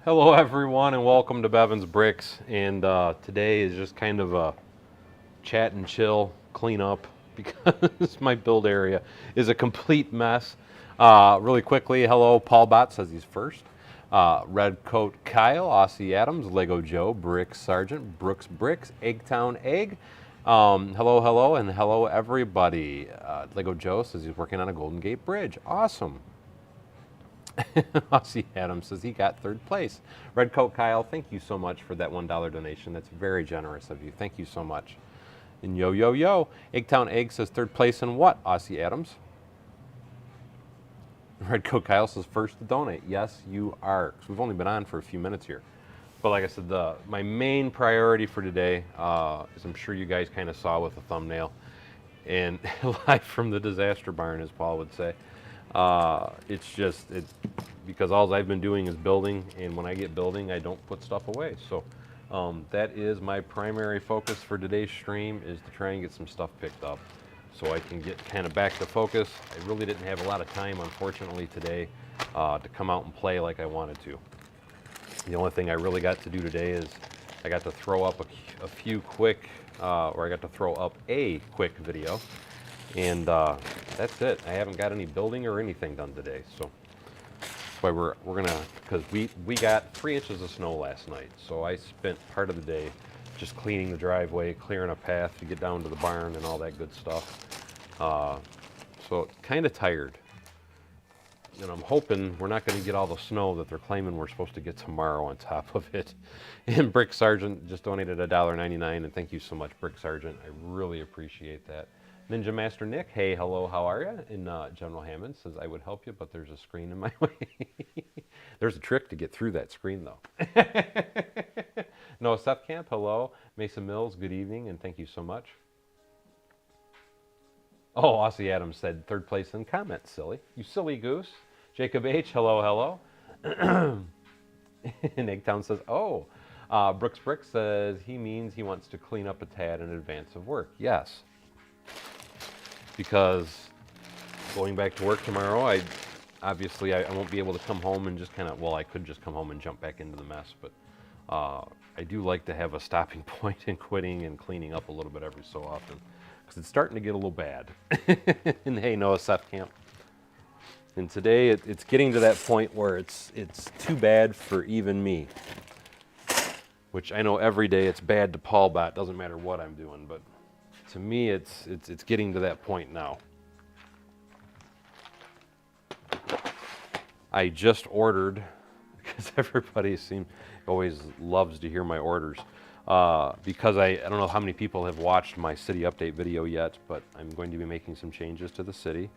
Hello everyone and welcome to Bevan's Bricks, and today is just kind of a chat and chill cleanup because my build area is a complete mess. Really quickly, hello, Paul Bott says he's first. Red Coat Kyle, Aussie Adams, Lego Joe, Brick Sergeant, Brooks Bricks, Eggtown Egg. Hello, and hello everybody. Lego Joe says he's working on a Golden Gate Bridge. Awesome. Aussie Adams says he got third place. Red Coat Kyle, thank you so much for that $1 donation. That's very generous of you. Thank you so much. And yo, Eggtown Egg says third place in what, Aussie Adams? Red Coat Kyle says first to donate. Yes, you are. 'Cause we've only been on for a few minutes here. But like I said, my main priority for today, as I'm sure you guys kind of saw with the thumbnail, and live from the disaster barn, as Paul would say. It's because all I've been doing is building, and when I get building, I don't put stuff away. So that is my primary focus for today's stream, is to try and get some stuff picked up so I can get kind of back to focus. I really didn't have a lot of time, unfortunately, today to come out and play like I wanted to. The only thing I really got to do today is I got to throw up a few quick, or I got to throw up a quick video. And that's it. I haven't got any building or anything done today, so that's why we're gonna, because we got 3 inches of snow last night, so I spent part of the day just cleaning the driveway, clearing a path to get down to the barn and all that good stuff. So kind of tired, and I'm hoping we're not going to get all the snow that they're claiming we're supposed to get tomorrow on top of it. And Brick Sergeant just donated $1.99, and thank you so much, Brick Sergeant. I really appreciate that. Ninja Master Nick, hey, hello, how are you? And General Hammond says, I would help you, but there's a screen in my way. There's a trick to get through that screen, though. No, Seth Camp, hello. Mason Mills, good evening, and thank you so much. Oh, Aussie Adams said third place in comments, silly. You silly goose. Jacob H, hello. And Eggtown says, oh. Brooks Brick says he means he wants to clean up a tad in advance of work. Yes. Because going back to work tomorrow, I won't be able to come home and just kind of, well, I could just come home and jump back into the mess, but I do like to have a stopping point in quitting and cleaning up a little bit every so often, because it's starting to get a little bad. And hey, Noah Seth Camp. And today it's getting to that point where it's too bad for even me, which I know every day it's bad to Paul Bot, doesn't matter what I'm doing, but to me, it's getting to that point now. I just ordered, because everybody always loves to hear my orders, because I don't know how many people have watched my city update video yet, but I'm going to be making some changes to the city.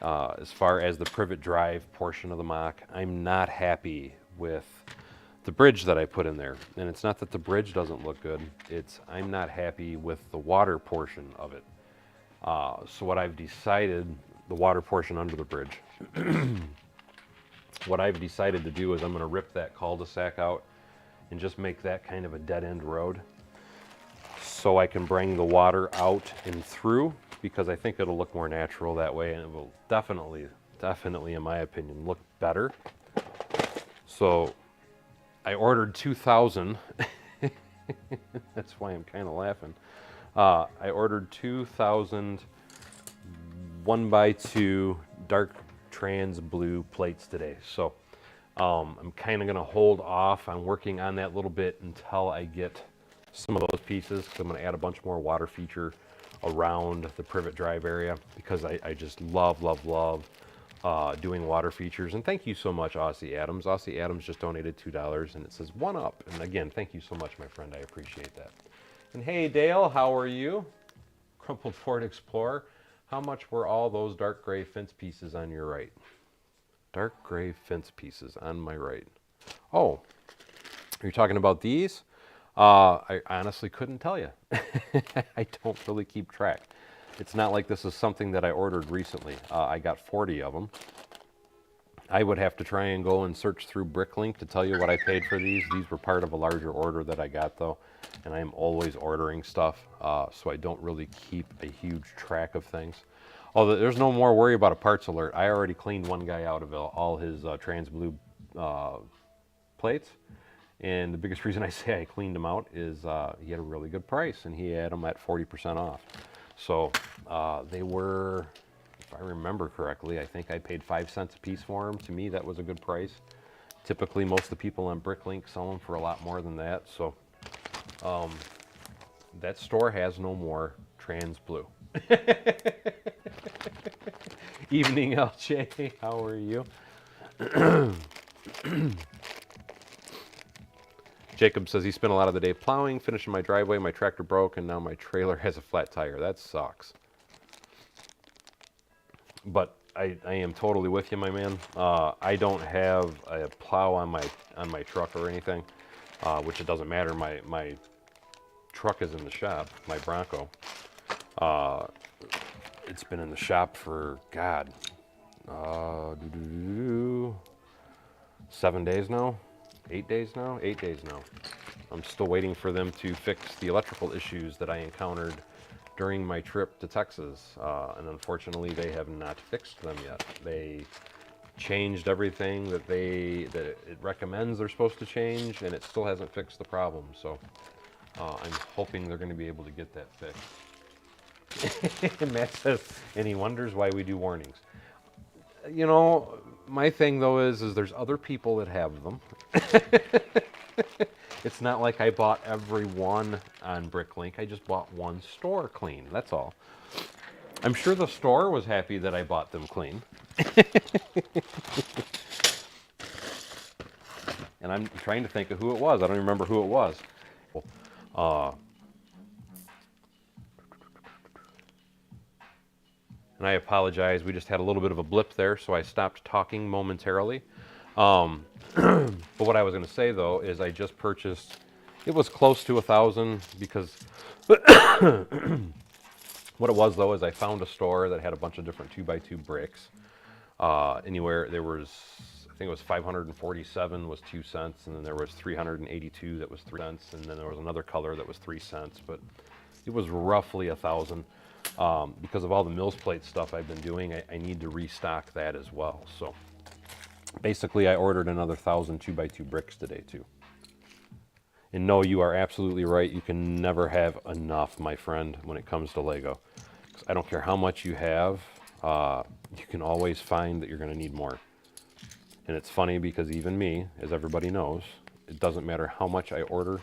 As far as the Privet Drive portion of the MOC, I'm not happy with the bridge that I put in there. And it's not that the bridge doesn't look good, I'm not happy with the water portion of it. So what I've decided, the water portion under the bridge, what I've decided to do is I'm gonna rip that cul-de-sac out and just make that kind of a dead-end road, so I can bring the water out and through, because I think it'll look more natural that way, and it will definitely, in my opinion, look better. So I ordered 2,000. That's why I'm kind of laughing. I ordered 2,000 1x2 dark trans blue plates today. So I'm kind of going to hold off on working on that little bit until I get some of those pieces, because I'm going to add a bunch more water feature around the Privet Drive area, because I just love doing water features. And thank you so much, Aussie Adams. Aussie Adams just donated $2, and it says one up. And again, thank you so much, my friend. I appreciate that. And hey, Dale, how are you? Crumpled Ford Explorer. How much were all those dark gray fence pieces on your right? Dark gray fence pieces on my right. Oh, are you talking about these? I honestly couldn't tell you. I don't really keep track. It's not like this is something that I ordered recently. I got 40 of them. I would have to try and go and search through BrickLink to tell you what I paid for these. These were part of a larger order that I got, though, and I am always ordering stuff, so I don't really keep a huge track of things. Although there's no more worry about a parts alert. I already cleaned one guy out of all his trans blue plates. And the biggest reason I say I cleaned them out is he had a really good price, and he had them at 40% off. So they were, if I remember correctly, I think I paid 5 cents a piece for them. To me, that was a good price. Typically, most of the people on BrickLink sell them for a lot more than that. So that store has no more trans blue. Evening, LJ. How are you? Jacob says he spent a lot of the day plowing, finishing my driveway. My tractor broke, and now my trailer has a flat tire. That sucks. But I am totally with you, my man. I don't have a plow on my truck or anything, which it doesn't matter. My truck is in the shop, my Bronco. It's been in the shop for, God, 7 days now? 8 days now? 8 days now. I'm still waiting for them to fix the electrical issues that I encountered during my trip to Texas. And unfortunately, they have not fixed them yet. They changed everything that it recommends they're supposed to change, and it still hasn't fixed the problem. So I'm hoping they're going to be able to get that fixed. And Matt says, and he wonders why we do warnings. You know, my thing though is there's other people that have them. It's not like I bought every one on BrickLink. I just bought one store clean. That's all. I'm sure the store was happy that I bought them clean. And I'm trying to think of who it was. I don't remember who it was. And I apologize. We just had a little bit of a blip there, so I stopped talking momentarily. But what I was going to say, though, is I just purchased, it was close to 1,000 because what it was, though, is I found a store that had a bunch of different 2x2 bricks. Anywhere, there was, I think it was 547 was 2 cents, and then there was 382 that was 3 cents, and then there was another color that was 3 cents, but it was roughly 1,000. Because of all the Mills plate stuff I've been doing, I need to restock that as well. So basically, I ordered another 1,000 2x2 bricks today, too. And no, you are absolutely right. You can never have enough, my friend, when it comes to Lego. 'Cause I don't care how much you have, you can always find that you're going to need more. And it's funny because even me, as everybody knows, it doesn't matter how much I order.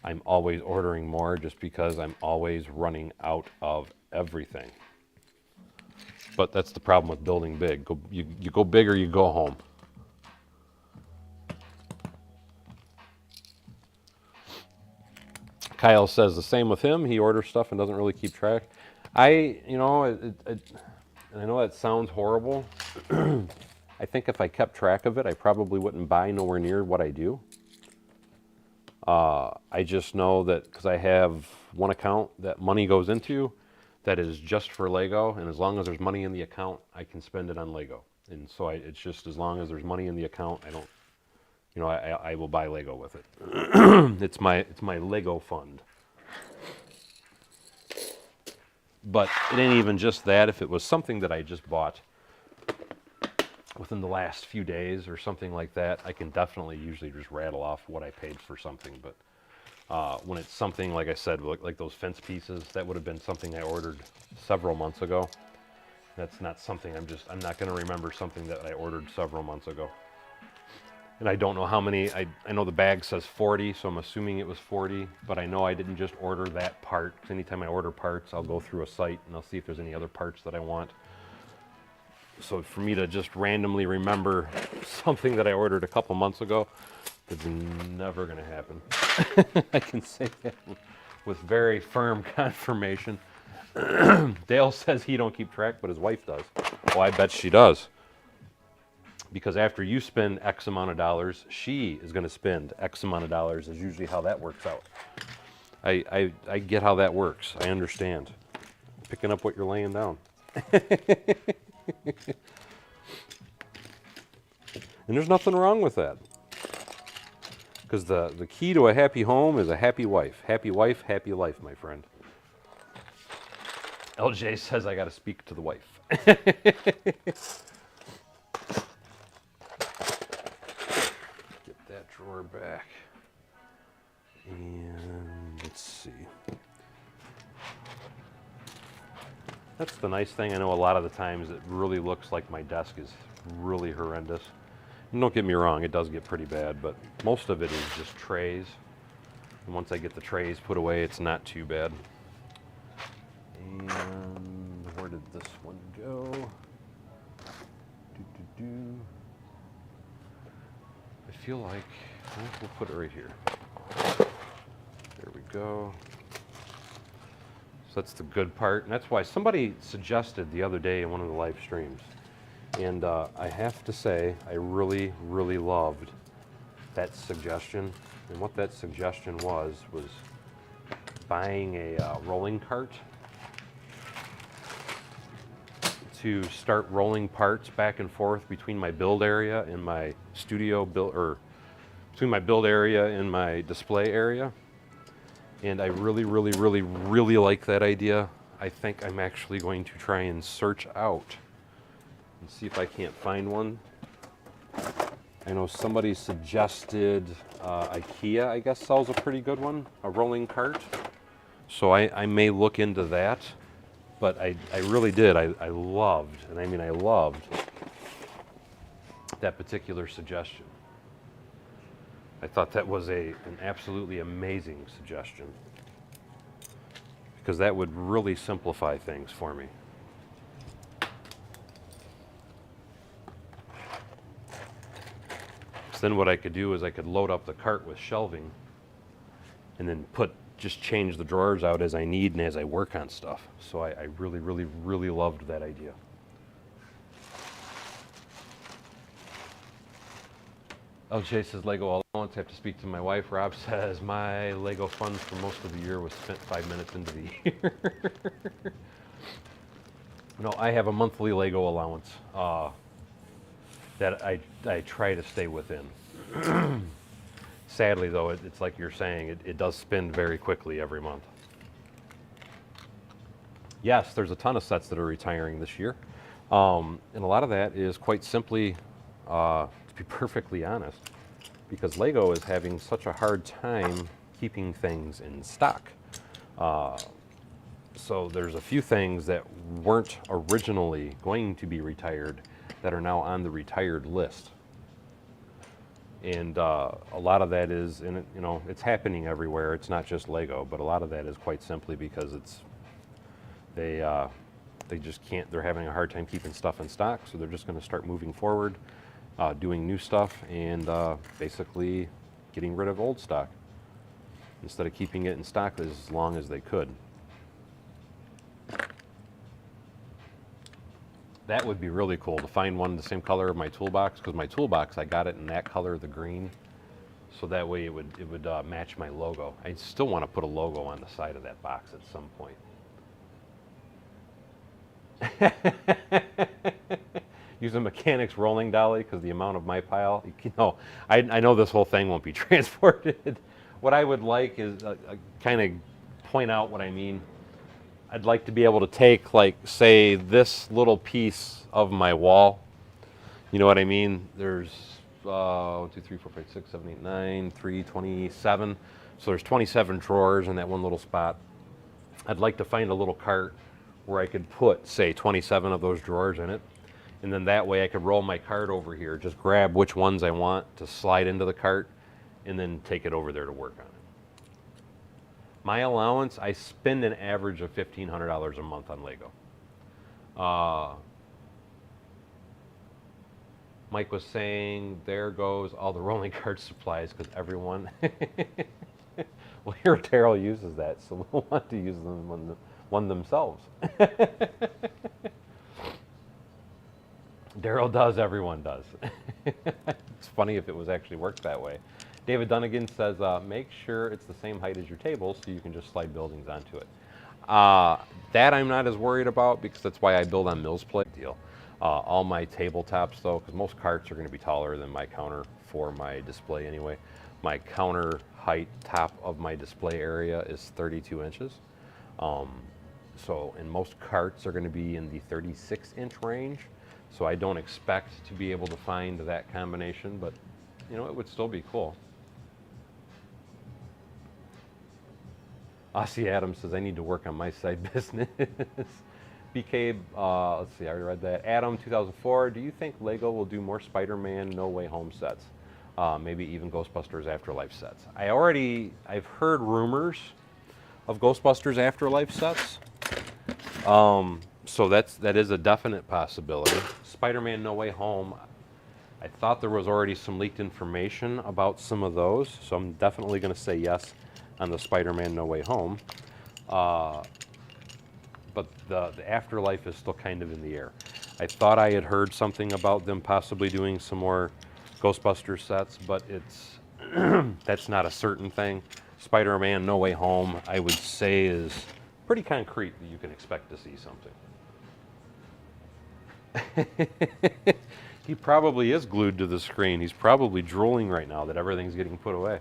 I'm always ordering more just because I'm always running out of everything. But that's the problem with building big. You go big or you go home. Kyle says the same with him. He orders stuff and doesn't really keep track. You know, and I know that sounds horrible. I think if I kept track of it, I probably wouldn't buy nowhere near what I do. I just know that because I have one account that money goes into that is just for Lego, and as long as there's money in the account, I can spend it on Lego. And so it's just as long as there's money in the account, I don't, you know, I will buy Lego with it. It's my Lego fund. But it ain't even just that. If it was something that I just bought within the last few days or something like that, I can definitely usually just rattle off what I paid for something. But when it's something, like I said, like those fence pieces, that would have been something I ordered several months ago. That's not something I'm not going to remember something that I ordered several months ago. And I don't know how many, I know the bag says 40, so I'm assuming it was 40, but I know I didn't just order that part. Anytime I order parts, I'll go through a site and I'll see if there's any other parts that I want. So for me to just randomly remember something that I ordered a couple months ago, it's never going to happen. I can say that with very firm confirmation. Dale says he don't keep track, but his wife does. Well, I bet she does. Because after you spend X amount of dollars, she is going to spend X amount of dollars is usually how that works out. I get how that works. I understand. Picking up what you're laying down. And there's nothing wrong with that. Because the key to a happy home is a happy wife. Happy wife, happy life, my friend. LJ says I got to speak to the wife. we're back. And let's see. That's the nice thing. I know a lot of the times it really looks like my desk is really horrendous. And don't get me wrong, it does get pretty bad, but most of it is just trays. And once I get the trays put away, it's not too bad. And where did this one go? I feel like, well, we'll put it right here. There we go. So that's the good part. And that's why somebody suggested the other day in one of the live streams. And I have to say, I really, really loved that suggestion. And what that suggestion was buying a rolling cart to start rolling parts back and forth between my build area and my studio build, or between my build area and my display area. And I really, really, really, really like that idea. I think I'm actually going to try and search out and see if I can't find one. I know somebody suggested IKEA, I guess, sells a pretty good one, a rolling cart. So I may look into that. But I really did. I loved, and I mean I loved, that particular suggestion. I thought that was an absolutely amazing suggestion, because that would really simplify things for me. So then what I could do is I could load up the cart with shelving and then just change the drawers out as I need and as I work on stuff. So I really, really, really loved that idea. LJ says Lego allowance. I have to speak to my wife. Rob says my Lego funds for most of the year was spent 5 minutes into the year. No, I have a monthly Lego allowance that I try to stay within. Sadly, though, it's like you're saying, it does spin very quickly every month. Yes, there's a ton of sets that are retiring this year. And a lot of that is quite simply, to be perfectly honest, because Lego is having such a hard time keeping things in stock. So there's a few things that weren't originally going to be retired that are now on the retired list. And a lot of that is, and it's happening everywhere. It's not just Lego, but a lot of that is quite simply because they just can't. They're having a hard time keeping stuff in stock, so they're just going to start moving forward, doing new stuff, and basically getting rid of old stock instead of keeping it in stock as long as they could. That would be really cool to find one the same color of my toolbox, because my toolbox, I got it in that color, the green, so that way it would match my logo. I still want to put a logo on the side of that box at some point. Use a mechanic's rolling dolly, because the amount of my pile, I know this whole thing won't be transported. What I would like is kind of point out what I mean. I'd like to be able to take, like, say, this little piece of my wall. You know what I mean? There's 1, 2, 3, 4, 5, 6, 7, 8, 9, 3, 27. So there's 27 drawers in that one little spot. I'd like to find a little cart where I could put, say, 27 of those drawers in it. And then that way I could roll my cart over here, just grab which ones I want to slide into the cart, and then take it over there to work on it. My allowance, I spend an average of $1,500 a month on Lego. Mike was saying, there goes all the rolling cart supplies, because everyone, well, here Daryl uses that, so we'll want to use them one themselves. Daryl does, everyone does. It's funny if it was actually worked that way. David Dunnigan says, make sure it's the same height as your table so you can just slide buildings onto it. That I'm not as worried about, because that's why I build on Mills plate deal. All my tabletops, though, because most carts are going to be taller than my counter for my display anyway. My counter height top of my display area is 32 inches. And most carts are going to be in the 36-inch range. So I don't expect to be able to find that combination, but it would still be cool. Ossie Adams says, I need to work on my side business. BK, let's see, I already read that. Adam, 2004, do you think Lego will do more Spider-Man No Way Home sets? Maybe even Ghostbusters Afterlife sets. I've heard rumors of Ghostbusters Afterlife sets. So that is a definite possibility. Spider-Man No Way Home, I thought there was already some leaked information about some of those, so I'm definitely going to say yes on the Spider-Man No Way Home. But the Afterlife is still kind of in the air. I thought I had heard something about them possibly doing some more Ghostbusters sets, but it's that's not a certain thing. Spider-Man No Way Home, I would say, is pretty concrete that you can expect to see something. He probably is glued to the screen. He's probably drooling right now that everything's getting put away.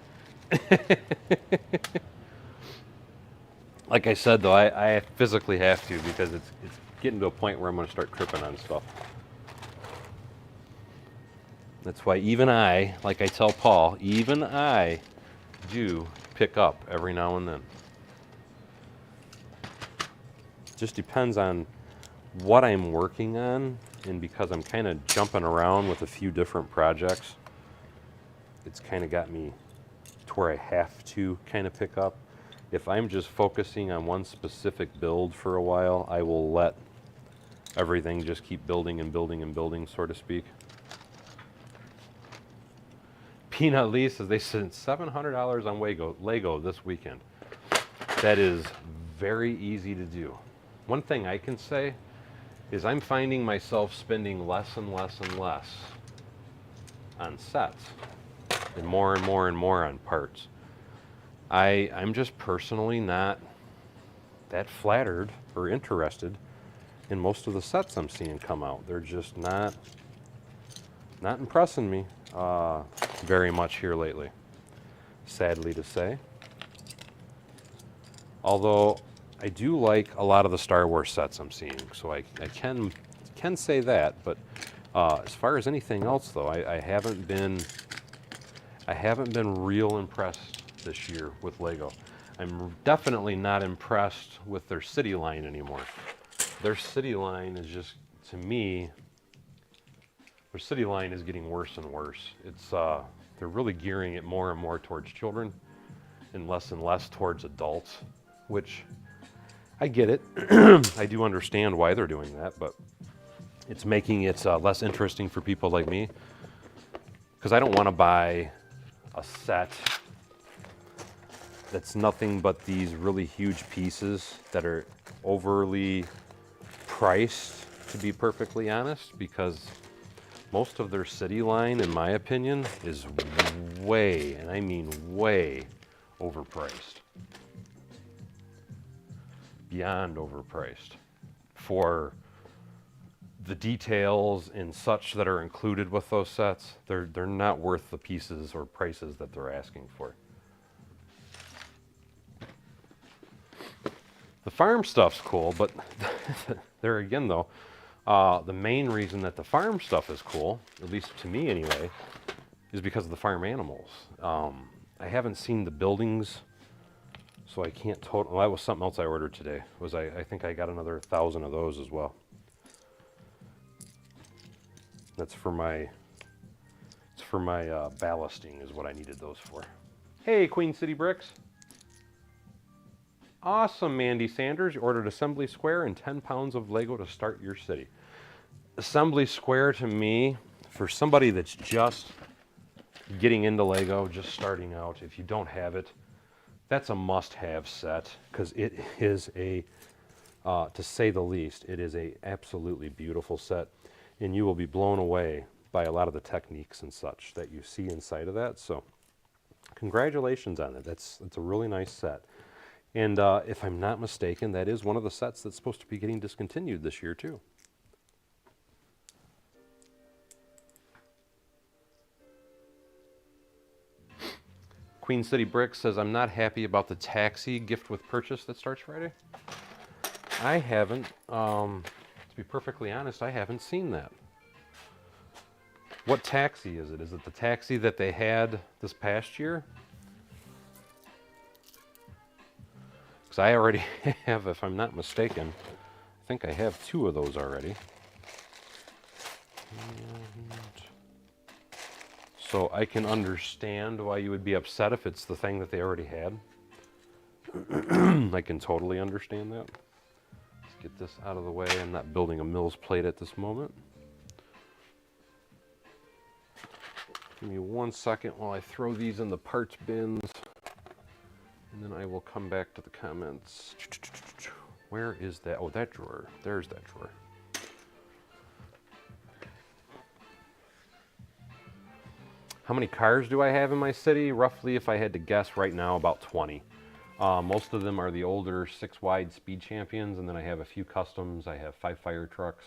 Like I said, though, I physically have to because it's getting to a point where I'm going to start tripping on stuff. That's why even I, like I tell Paul, even I do pick up every now and then. Just depends on what I'm working on, and because I'm kind of jumping around with a few different projects, it's kind of got me to where I have to kind of pick up. If I'm just focusing on one specific build for a while, I will let everything just keep building and building and building, so to speak. Peanut Lee says they spent $700 on Lego this weekend. That is very easy to do. One thing I can say is I'm finding myself spending less and less and less on sets and more on parts. I'm just personally not that flattered or interested in most of the sets I'm seeing come out. They're just not impressing me very much here lately, sadly to say. Although I do like a lot of the Star Wars sets I'm seeing, so I can say that. But as far as anything else, though, I haven't been real impressed this year with Lego. I'm definitely not impressed with their city line anymore. Their city line is just, to me, their city line is getting worse and worse. It's they're really gearing it more and more towards children and less towards adults, which I get it. I do understand why they're doing that, but it's making it less interesting for people like me, because I don't want to buy a set that's nothing but these really huge pieces that are overly priced, to be perfectly honest, because most of their city line, in my opinion, is way, and I mean way, overpriced. Beyond overpriced for the details and such that are included with those sets. They're not worth the pieces or prices that they're asking for. The farm stuff's cool, but there again though, the main reason that the farm stuff is cool, at least to me anyway, is because of the farm animals. I haven't seen the buildings, so I can't well, that was something else I ordered today. I think I got another 1,000 of those as well. That's for my ballasting is what I needed those for. Hey, Queen City Bricks. Awesome, Mandy Sanders. You ordered Assembly Square and 10 pounds of Lego to start your city. Assembly Square, to me, for somebody that's just getting into Lego, just starting out, if you don't have it, that's a must-have set, because it is a, to say the least, it is a absolutely beautiful set, and you will be blown away by a lot of the techniques and such that you see inside of that. So congratulations on it. It's a really nice set. And if I'm not mistaken, that is one of the sets that's supposed to be getting discontinued this year too. Queen City Brick says, I'm not happy about the taxi gift with purchase that starts Friday. I haven't, to be perfectly honest, I haven't seen that. What taxi is it? Is it the taxi that they had this past year? Because I already have, if I'm not mistaken, I think I have 2 of those already. And so I can understand why you would be upset if it's the thing that they already had. I can totally understand that. Let's get this out of the way. I'm not building a Mills plate at this moment. Give me 1 second while I throw these in the parts bins, and then I will come back to the comments. Where is that? Oh, that drawer. There's that drawer. How many cars do I have in my city? Roughly, if I had to guess right now, about 20. Most of them are the older 6-wide Speed Champions, and then I have a few customs. I have 5 fire trucks,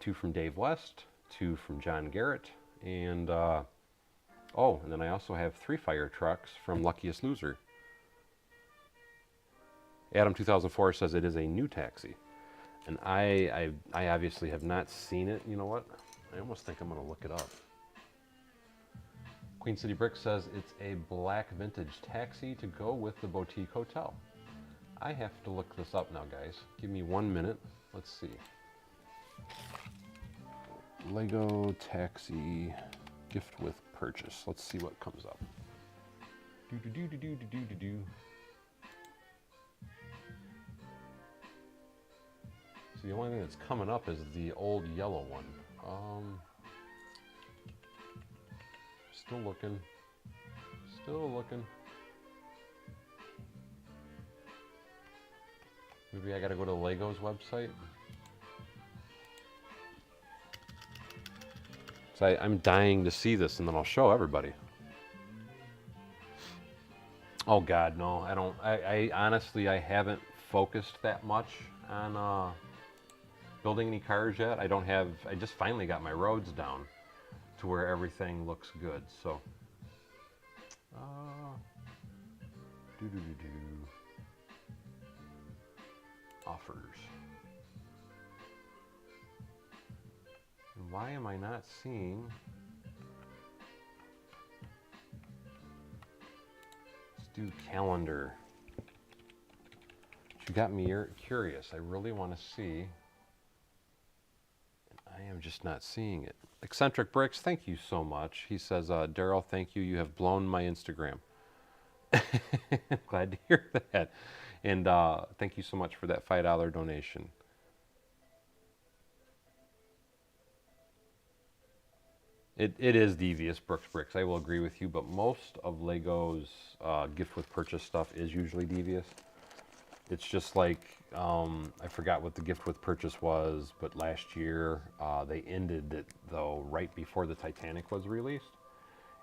2 from Dave West, 2 from John Garrett, and and then I also have 3 fire trucks from Luckiest Loser. Adam 2004 says it is a new taxi, and I obviously have not seen it. You know what? I almost think I'm going to look it up. Queen City Brick says it's a black vintage taxi to go with the boutique hotel. I have to look this up now, guys. Give me 1 minute. Let's see. Lego taxi gift with purchase. Let's see what comes up. So the only thing that's coming up is the old yellow one. Still looking. Still looking. Maybe I gotta go to Lego's website. So I'm dying to see this, and then I'll show everybody. Oh God, no, I don't. I honestly, I haven't focused that much on building any cars yet. I don't have. I just finally got my roads down to where everything looks good. So, offers. And why am I not seeing? Let's do calendar. You got me curious. I really want to see. I am just not seeing it. Eccentric Bricks, thank you so much. He says, Daryl, thank you. You have blown my Instagram. Glad to hear that. And thank you so much for that $5 donation. It is devious, Bricks. I will agree with you, but most of Lego's gift with purchase stuff is usually devious. It's just like, I forgot what the gift with purchase was, but last year they ended it, though, right before the Titanic was released.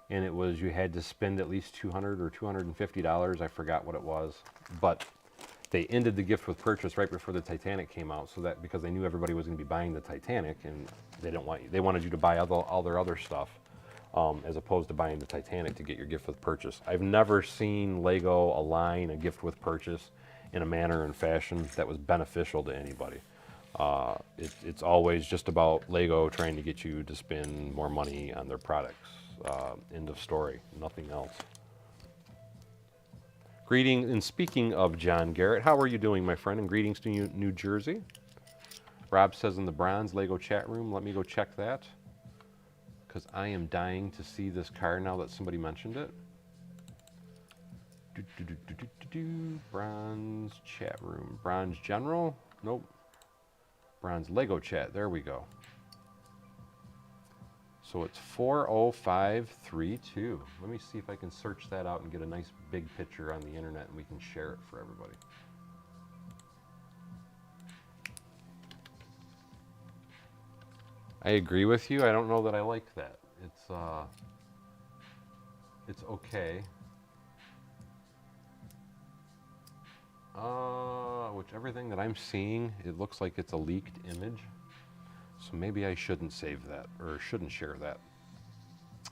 And it was, you had to spend at least $200 or $250, I forgot what it was. But they ended the gift with purchase right before the Titanic came out, so that, because they knew everybody was going to be buying the Titanic, and they wanted you to buy all their other stuff, as opposed to buying the Titanic to get your gift with purchase. I've never seen Lego align a gift with purchase in a manner and fashion that was beneficial to anybody. It's always just about Lego trying to get you to spend more money on their products. End of story, nothing else. Greeting, and speaking of John Garrett, how are you doing, my friend? And greetings to you, New Jersey. Rob says in the bronze Lego chat room, let me go check that, because I am dying to see this car now that somebody mentioned it. Bronze chat room. Bronze general? Nope. Bronze Lego chat. There we go. So it's 40532. Let me see if I can search that out and get a nice big picture on the internet, and we can share it for everybody. I agree with you. I don't know that I like that. It's okay. Which everything that I'm seeing, it looks like it's a leaked image. So maybe I shouldn't save that, or shouldn't share that.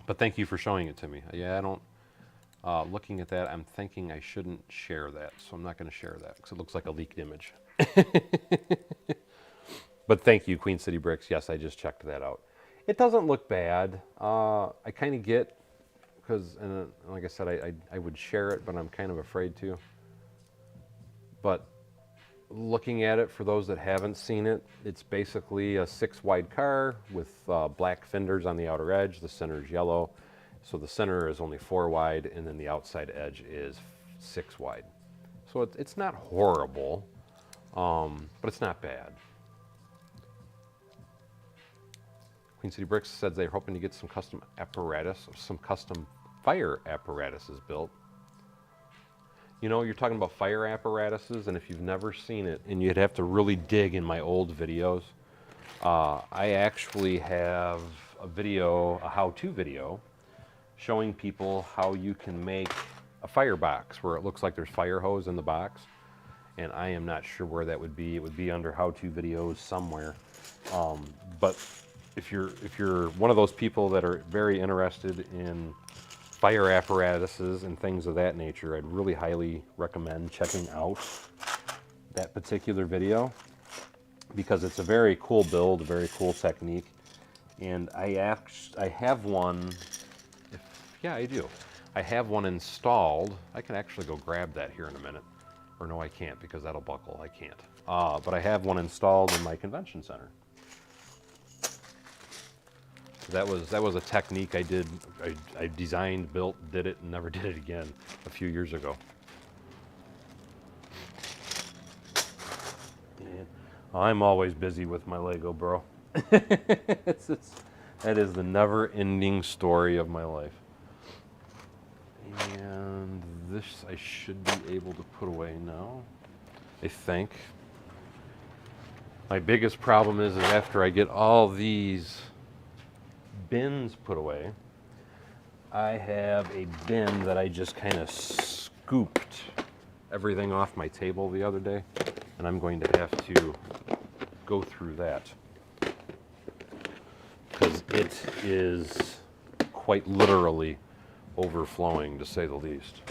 But thank you for showing it to me. Yeah, I don't, looking at that, I'm thinking I shouldn't share that. So I'm not going to share that, because it looks like a leaked image. But thank you, Queen City Bricks. Yes, I just checked that out. It doesn't look bad. I kind of get, because, like I said, I would share it, but I'm kind of afraid to. but looking at it, for those that haven't seen it, it's basically a 6-wide car with black fenders on the outer edge. The center is yellow, so the center is only 4 wide, and then the outside edge is 6 wide. So it's not horrible, but it's not bad. Queen City Bricks said they're hoping to get some custom apparatus, some custom fire apparatuses built. You know, you're talking about fire apparatuses, and if you've never seen it, and you'd have to really dig in my old videos, I actually have a video, a how-to video, showing people how you can make a firebox where it looks like there's fire hose in the box. And I am not sure where that would be. It would be under how-to videos somewhere. But if you're one of those people that are very interested in fire apparatuses and things of that nature, I'd really highly recommend checking out that particular video, because it's a very cool build, a very cool technique. And I have one, yeah, I do. I have one installed. I can actually go grab that here in a minute. Or no, I can't, because that'll buckle. I can't. But I have one installed in my convention center. That was a technique I did. I designed, built, did it, and never did it again a few years ago. And I'm always busy with my Lego, bro. That is the never-ending story of my life. And this I should be able to put away now, I think. My biggest problem is after I get all these bins put away, I have a bin that I just kind of scooped everything off my table the other day, and I'm going to have to go through that, because it is quite literally overflowing, to say the least.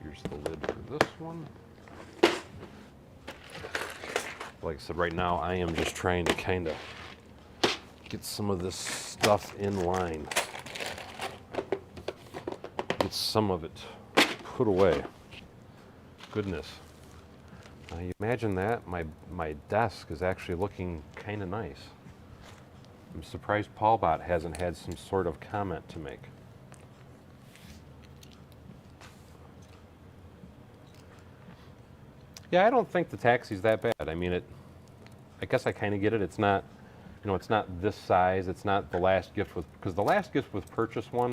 Here's the lid for this one. Like I said, right now I am just trying to kind of get some of this stuff in line. Get some of it put away. Goodness. Now you imagine that? My desk is actually looking kind of nice. I'm surprised Paulbot hasn't had some sort of comment to make. Yeah, I don't think the taxi's that bad. I mean, I guess I kind of get it. It's not, it's not this size. It's not the last gift with, because the last gift with purchase one,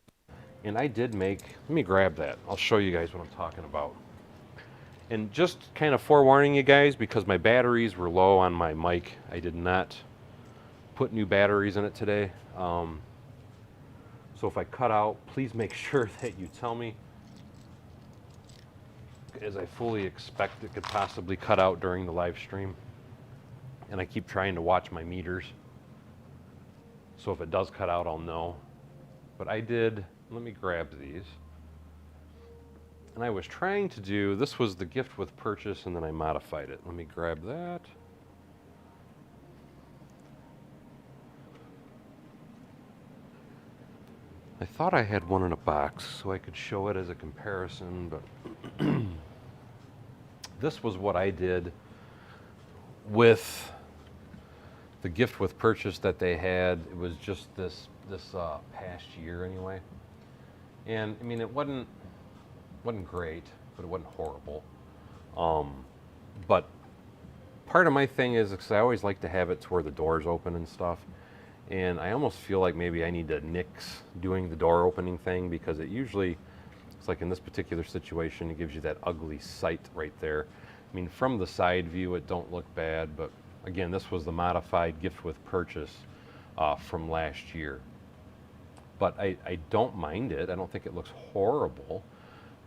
and I did make, let me grab that. I'll show you guys what I'm talking about. And just kind of forewarning you guys, because my batteries were low on my mic, I did not put new batteries in it today. So if I cut out, please make sure that you tell me, as I fully expect it could possibly cut out during the live stream. And I keep trying to watch my meters, so if it does cut out, I'll know. But I did, let me grab these. And I was trying to do, this was the gift with purchase, and then I modified it. Let me grab that. I thought I had one in a box so I could show it as a comparison, but this was what I did with the gift with purchase that they had. It was just this past year anyway. And I mean, it wasn't great, but it wasn't horrible. But part of my thing is, because I always like to have it to where the door's open and stuff. And I almost feel like maybe I need to nix doing the door opening thing, because it usually, it's like in this particular situation, it gives you that ugly sight right there. I mean, from the side view, it don't look bad, but again, this was the modified gift with purchase from last year. But I don't mind it. I don't think it looks horrible.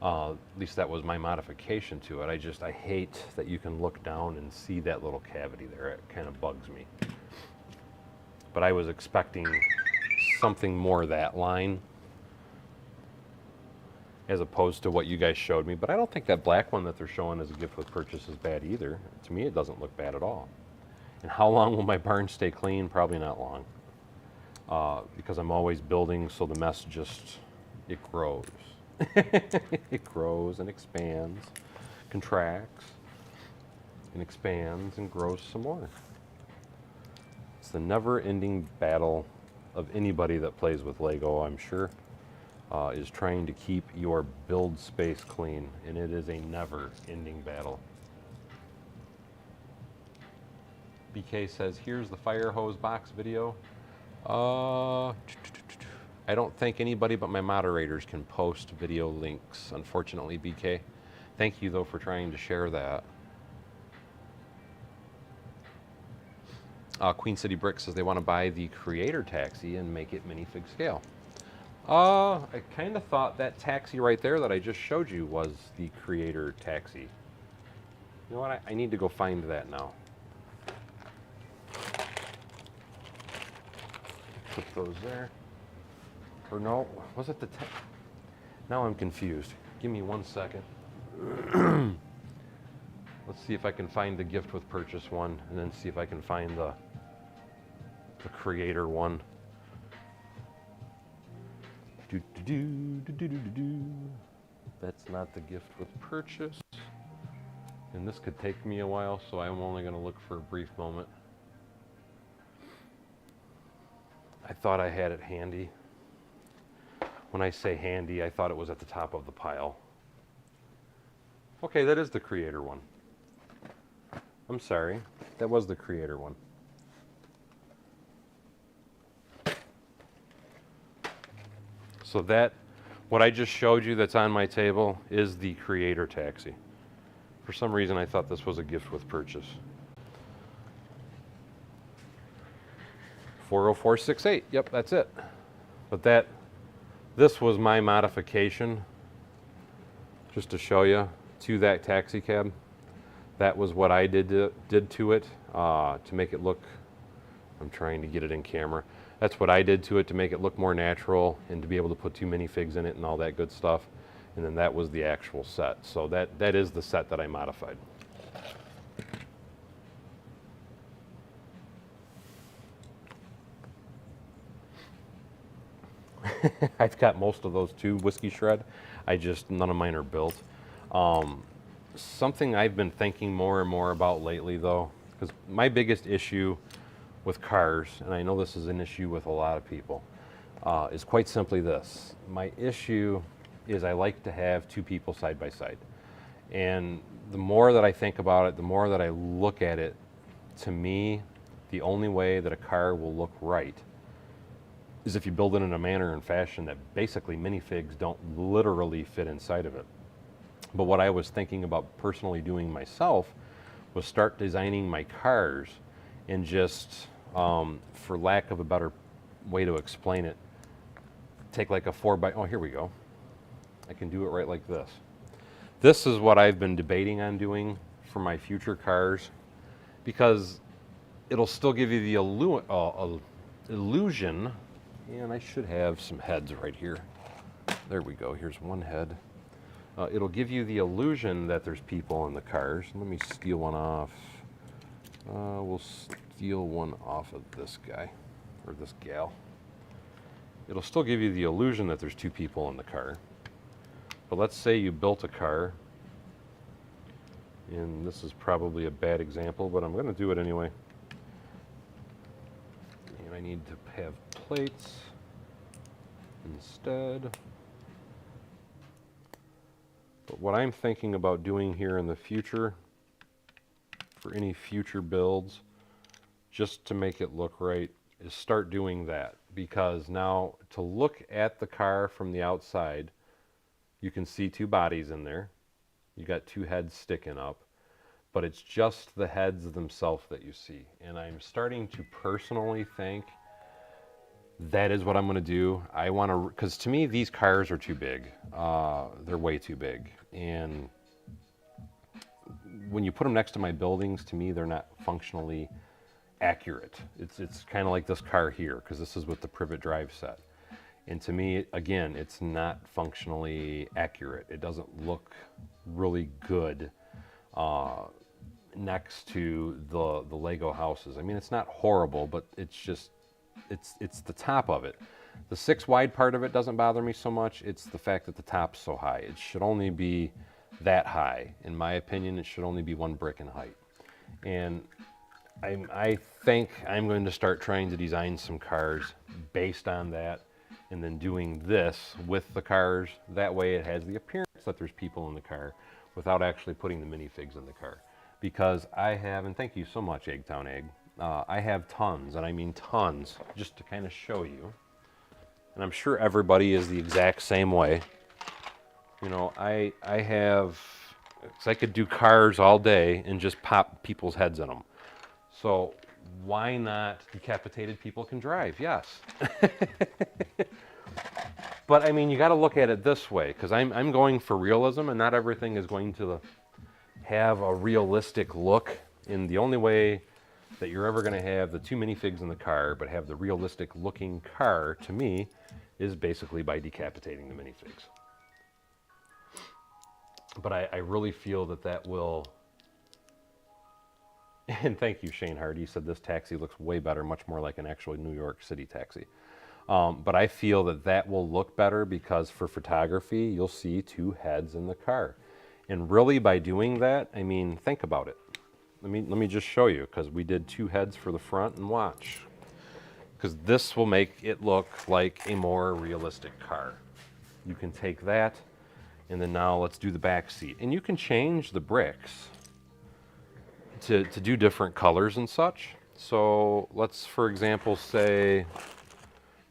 At least that was my modification to it. I hate that you can look down and see that little cavity there. It kind of bugs me. But I was expecting something more that line, as opposed to what you guys showed me. But I don't think that black one that they're showing as a gift with purchase is bad either. To me, it doesn't look bad at all. And how long will my barn stay clean? Probably not long. Because I'm always building, so the mess just, it grows. It grows and expands, contracts. and expands and grows some more. It's the never-ending battle of anybody that plays with Lego, I'm sure, is trying to keep your build space clean, and it is a never-ending battle. BK says, here's the fire hose box video. I don't think anybody but my moderators can post video links, unfortunately, BK. Thank you, though, for trying to share that. Queen City Brick says they want to buy the Creator Taxi and make it minifig scale. I kind of thought that taxi right there that I just showed you was the Creator Taxi. You know what? I need to go find that now. Put those there. Or no, was it the now I'm confused. Give me 1 second. Let's see if I can find the gift with purchase one, and then see if I can find the creator one. That's not the gift with purchase. And this could take me a while, so I'm only going to look for a brief moment. I thought I had it handy. When I say handy, I thought it was at the top of the pile. Okay, that is the creator one. I'm sorry, that was the creator one. So that, what I just showed you that's on my table is the Creator Taxi. For some reason I thought this was a gift with purchase. 40468, yep, that's it. But this was my modification, just to show you, to that taxi cab. That was what I did to it to make it look, I'm trying to get it in camera. That's what I did to it to make it look more natural and to be able to put 2 minifigs in it and all that good stuff. And then that was the actual set. So that is the set that I modified. I've got most of those too, Whiskey Shred. None of mine are built. Something I've been thinking more and more about lately though, because my biggest issue with cars, and I know this is an issue with a lot of people, is quite simply this. My issue is I like to have 2 people side by side. And the more that I think about it, the more that I look at it, to me, the only way that a car will look right is if you build it in a manner and fashion that basically minifigs don't literally fit inside of it. But what I was thinking about personally doing myself was start designing my cars and just, for lack of a better way to explain it, take like a 4x, oh, here we go. I can do it right like this. This is what I've been debating on doing for my future cars, because it'll still give you the illusion, and I should have some heads right here. There we go, here's one head. It'll give you the illusion that there's people in the cars. Let me steal one off. We'll steal one off of this guy, or this gal. It'll still give you the illusion that there's 2 people in the car. But let's say you built a car, and this is probably a bad example, but I'm going to do it anyway. And I need to have plates instead. But what I'm thinking about doing here in the future, for any future builds, just to make it look right, is start doing that. Because now, to look at the car from the outside, you can see 2 bodies in there. You got 2 heads sticking up, but it's just the heads themselves that you see. And I'm starting to personally think that is what I'm going to do. I want to, because to me these cars are too big. They're way too big. And when you put them next to my buildings, to me they're not functionally accurate. It's kind of like this car here, because this is with the privet drive set. And to me, again, it's not functionally accurate. It doesn't look really good next to the Lego houses. I mean, it's not horrible, but it's just, it's the top of it. The 6 wide part of it doesn't bother me so much. It's the fact that the top's so high. It should only be that high. In my opinion, it should only be 1 brick in height. And I think I'm going to start trying to design some cars based on that, and then doing this with the cars. That way it has the appearance that there's people in the car without actually putting the minifigs in the car. Because I have, and thank you so much, Eggtown Egg, I have tons, and I mean tons, just to kind of show you. And I'm sure everybody is the exact same way. You know, I have, cause I could do cars all day and just pop people's heads in them. So why not decapitated people can drive? Yes. But I mean, you got to look at it this way, because I'm going for realism, and not everything is going to have a realistic look. And the only way that you're ever going to have the two minifigs in the car, but have the realistic looking car, to me, is basically by decapitating the minifigs. But I really feel that that will, and thank you, Shane Hardy, said this taxi looks way better, much more like an actual New York City taxi. But I feel that that will look better because for photography, you'll see two heads in the car. And really by doing that, I mean, think about it. Let me just show you, because we did two heads for the front, and watch. Because this will make it look like a more realistic car. You can take that, and then now let's do the back seat. And you can change the bricks to do different colors and such. So let's, for example, say,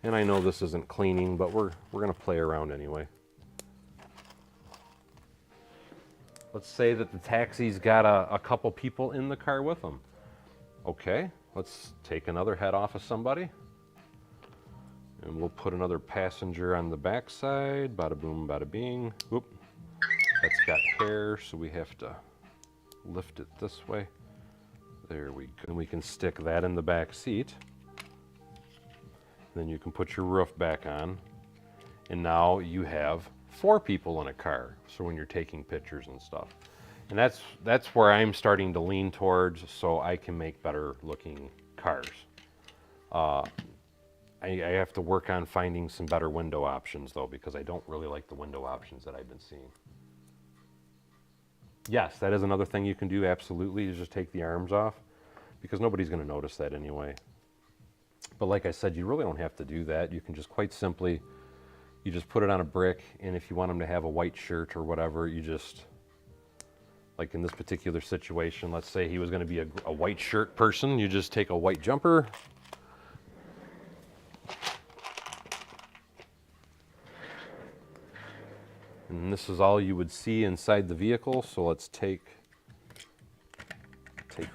and I know this isn't cleaning, but we're gonna play around anyway. Let's say that the taxi's got a couple people in the car with them. Okay, let's take another head off of somebody. And we'll put another passenger on the back side. Bada boom, bada bing. Whoop. That's got hair, so we have to lift it this way. There we go. And we can stick that in the back seat. Then you can put your roof back on. And now you have 4 people in a car, so when you're taking pictures and stuff. And that's where I'm starting to lean towards, so I can make better looking cars. I have to work on finding some better window options though, because I don't really like the window options that I've been seeing. Yes, that is another thing you can do, absolutely, is just take the arms off, because nobody's going to notice that anyway. But like I said, you really don't have to do that. You can just quite simply, you just put it on a brick, and if you want them to have a white shirt or whatever, you just, like in this particular situation, let's say he was going to be a white shirt person, you just take a white jumper, and this is all you would see inside the vehicle. So let's take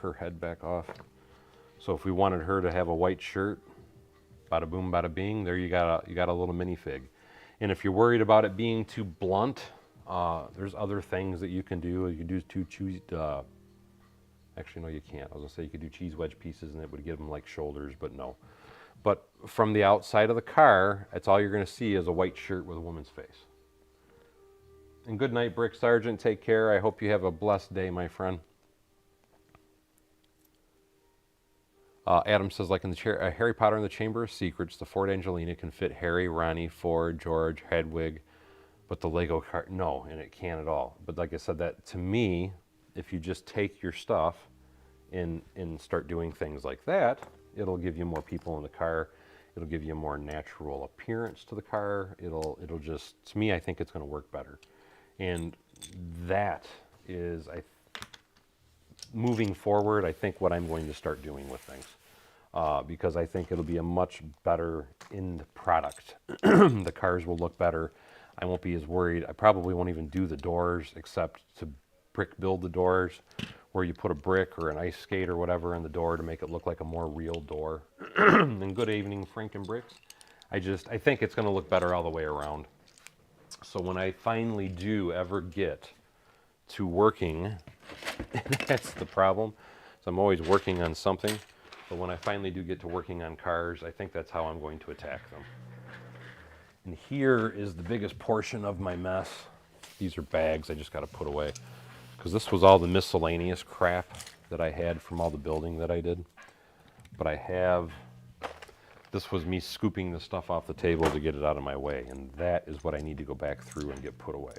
her head back off. So if we wanted her to have a white shirt, bada boom, bada bing, there you got a little minifig. And if you're worried about it being too blunt, there's other things that you can do. You can do actually no, you can't. I was gonna say you could do cheese wedge pieces and it would give them like shoulders, but no. But from the outside of the car, that's all you're gonna see is a white shirt with a woman's face. And good night, Brick Sergeant. Take care. I hope you have a blessed day, my friend. Adam says, like in the Harry Potter and the Chamber of Secrets, the Ford Angelina can fit Harry, Ronnie, Ford, George, Hedwig, but the Lego car, no, and it can't at all. But like I said, that to me, if you just take your stuff and start doing things like that, it'll give you more people in the car. It'll give you a more natural appearance to the car. It'll just, to me, I think it's going to work better. And that is, moving forward, I think what I'm going to start doing with things. Because I think it'll be a much better end product. The cars will look better. I won't be as worried. I probably won't even do the doors except to brick build the doors, where you put a brick or an ice skate or whatever in the door to make it look like a more real door. And good evening, Frank and Bricks. I think it's going to look better all the way around. So when I finally do ever get to working, that's the problem. So I'm always working on something. But when I finally do get to working on cars, I think that's how I'm going to attack them. And here is the biggest portion of my mess. These are bags I just got to put away, because this was all the miscellaneous crap that I had from all the building that I did. But this was me scooping the stuff off the table to get it out of my way, and that is what I need to go back through and get put away.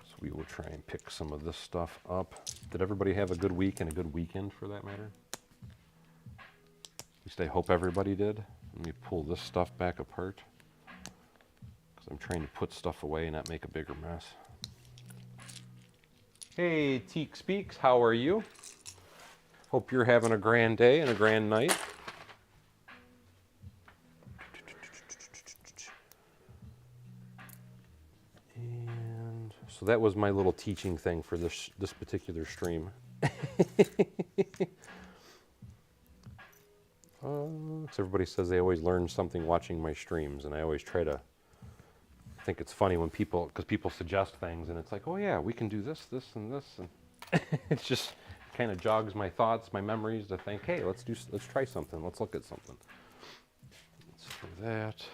So So we will try and pick some of this stuff up. Did everybody have a good week and a good weekend for that matter? At least I hope everybody did. Let me pull this stuff back apart, because I'm trying to put stuff away and not make a bigger mess. Hey, Teak Speaks, how are you? Hope you're having a grand day and a grand night. And so that was my little teaching thing for this particular stream. So everybody says they always learn something watching my streams, and I always try to think it's funny when people suggest things, and it's like, oh yeah, we can do this, this, and this, and it's just kind of jogs my thoughts, my memories to think, hey, let's try something, let's look at something. Let's throw that.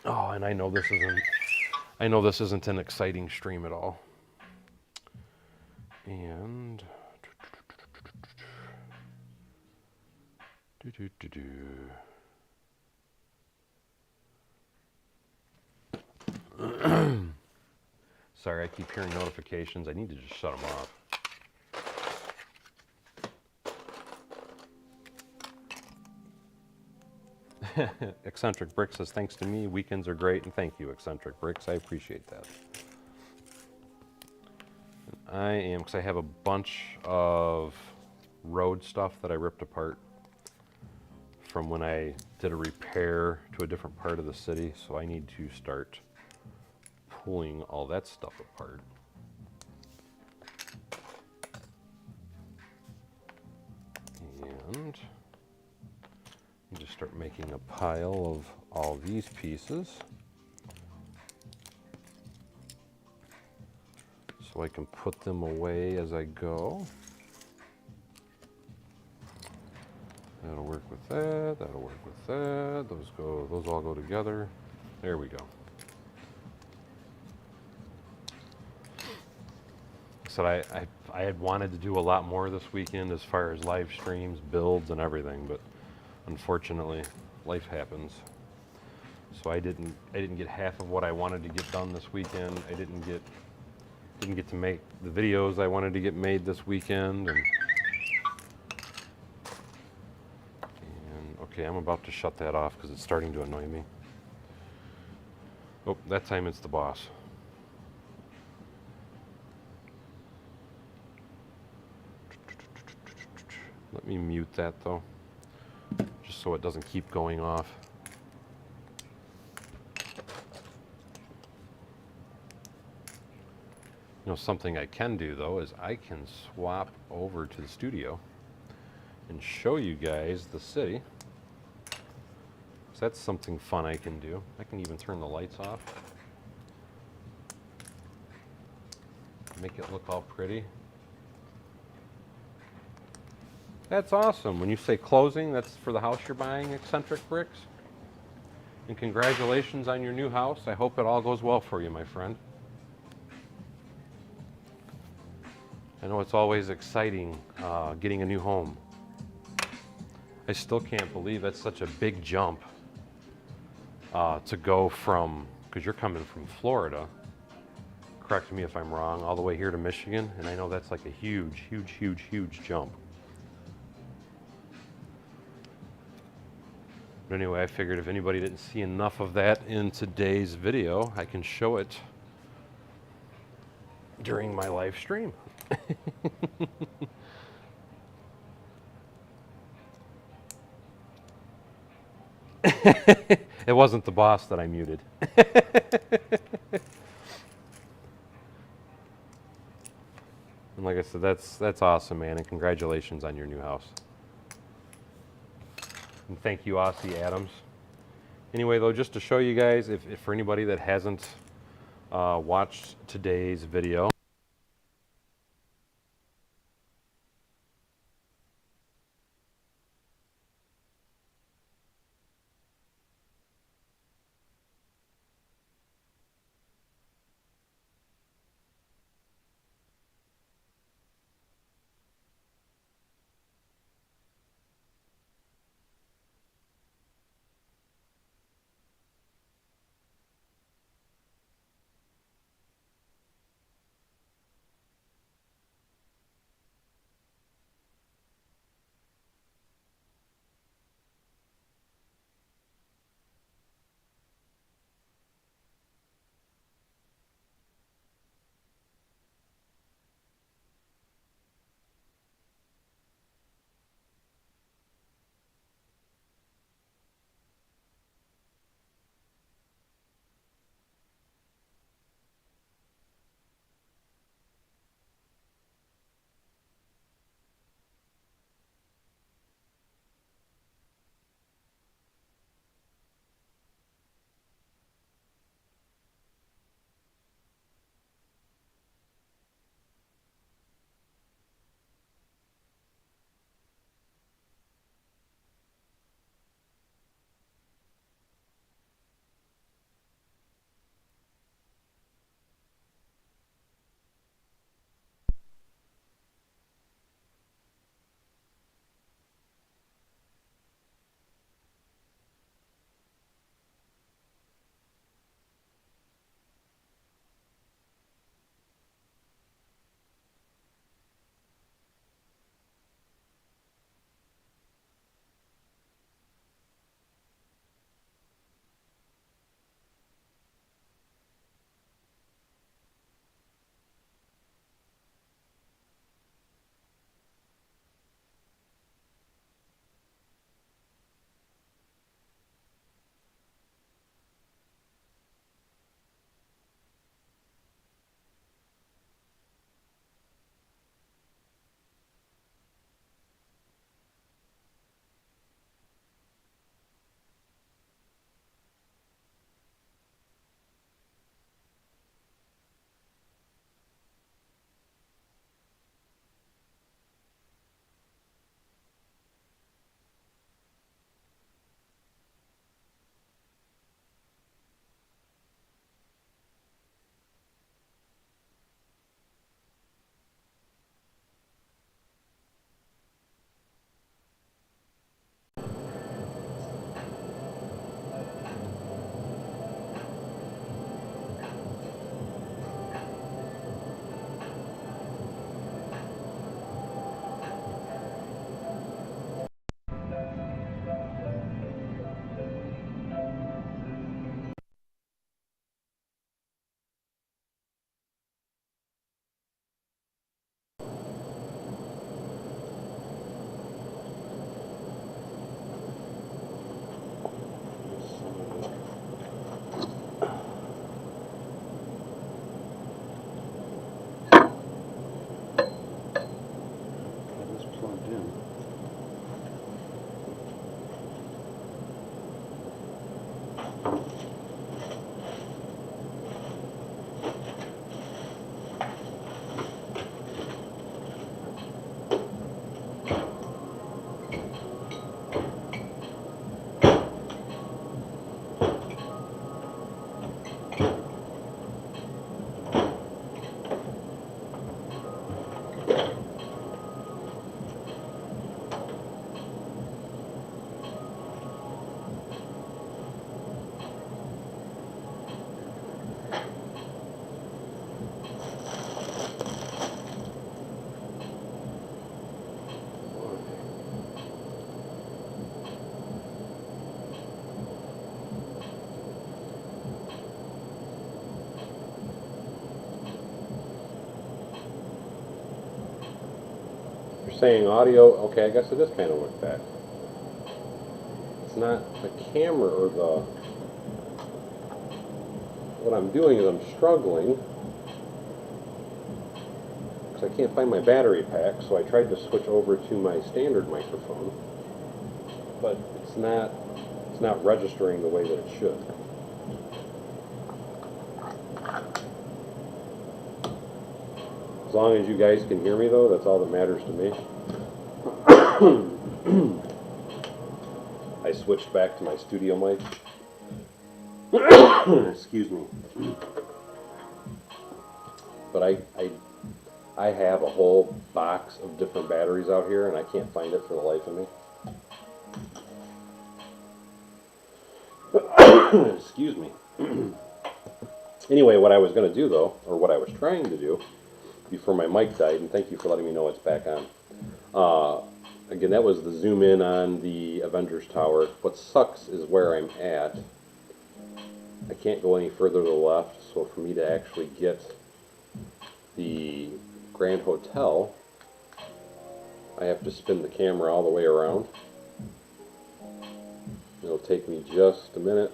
Oh, and I know this isn't an exciting stream at all. And sorry, I keep hearing notifications. I need to just shut them off. Eccentric Brick says, thanks to me, weekends are great, and thank you, Eccentric Bricks. I appreciate that. I am, because I have a bunch of road stuff that I ripped apart from when I did a repair to a different part of the city, so I need to start pulling all that stuff apart. And just start making a pile of all these pieces so I can put them away as I go. That'll work with that, that'll work with that. Those all go together. There we go. So I had wanted to do a lot more this weekend as far as live streams, builds, and everything, but unfortunately, life happens. So I didn't get half of what I wanted to get done this weekend. I didn't get to make the videos I wanted to get made this weekend. And okay, I'm about to shut that off because it's starting to annoy me. Oh, that time it's the boss. Let me mute that though, just so it doesn't keep going off. You know, something I can do though is I can swap over to the studio and show you guys the city. So that's something fun I can do. I can even turn the lights off. Make it look all pretty. That's awesome. When you say closing, that's for the house you're buying, Eccentric Bricks. And congratulations on your new house. I hope it all goes well for you, my friend. I know it's always exciting getting a new home. I still can't believe that's such a big jump to go from, because you're coming from Florida, correct me if I'm wrong, all the way here to Michigan, and I know that's like a huge, huge, huge, huge jump. But anyway, I figured if anybody didn't see enough of that in today's video, I can show it during my live stream. It wasn't the boss that I muted. And like I said, that's awesome, man, and congratulations on your new house. And thank you, Aussie Adams. Anyway, though, just to show you guys, if for anybody that hasn't watched today's video, in. Saying audio, okay, I guess it is kind of like that. It's not the camera or the... What I'm doing is I'm struggling because I can't find my battery pack, so I tried to switch over to my standard microphone, but it's not registering the way that it should. As long as you guys can hear me, though, that's all that matters to me. I switched back to my studio mic. Excuse me. But I have a whole box of different batteries out here, and I can't find it for the life of me. Excuse me. Anyway, what I was going to do, though, or what I was trying to do, before my mic died, and thank you for letting me know it's back on. Again, that was the zoom in on the Avengers Tower. What sucks is where I'm at. I can't go any further to the left, so for me to actually get the Grand Hotel, I have to spin the camera all the way around. It'll take me just a minute.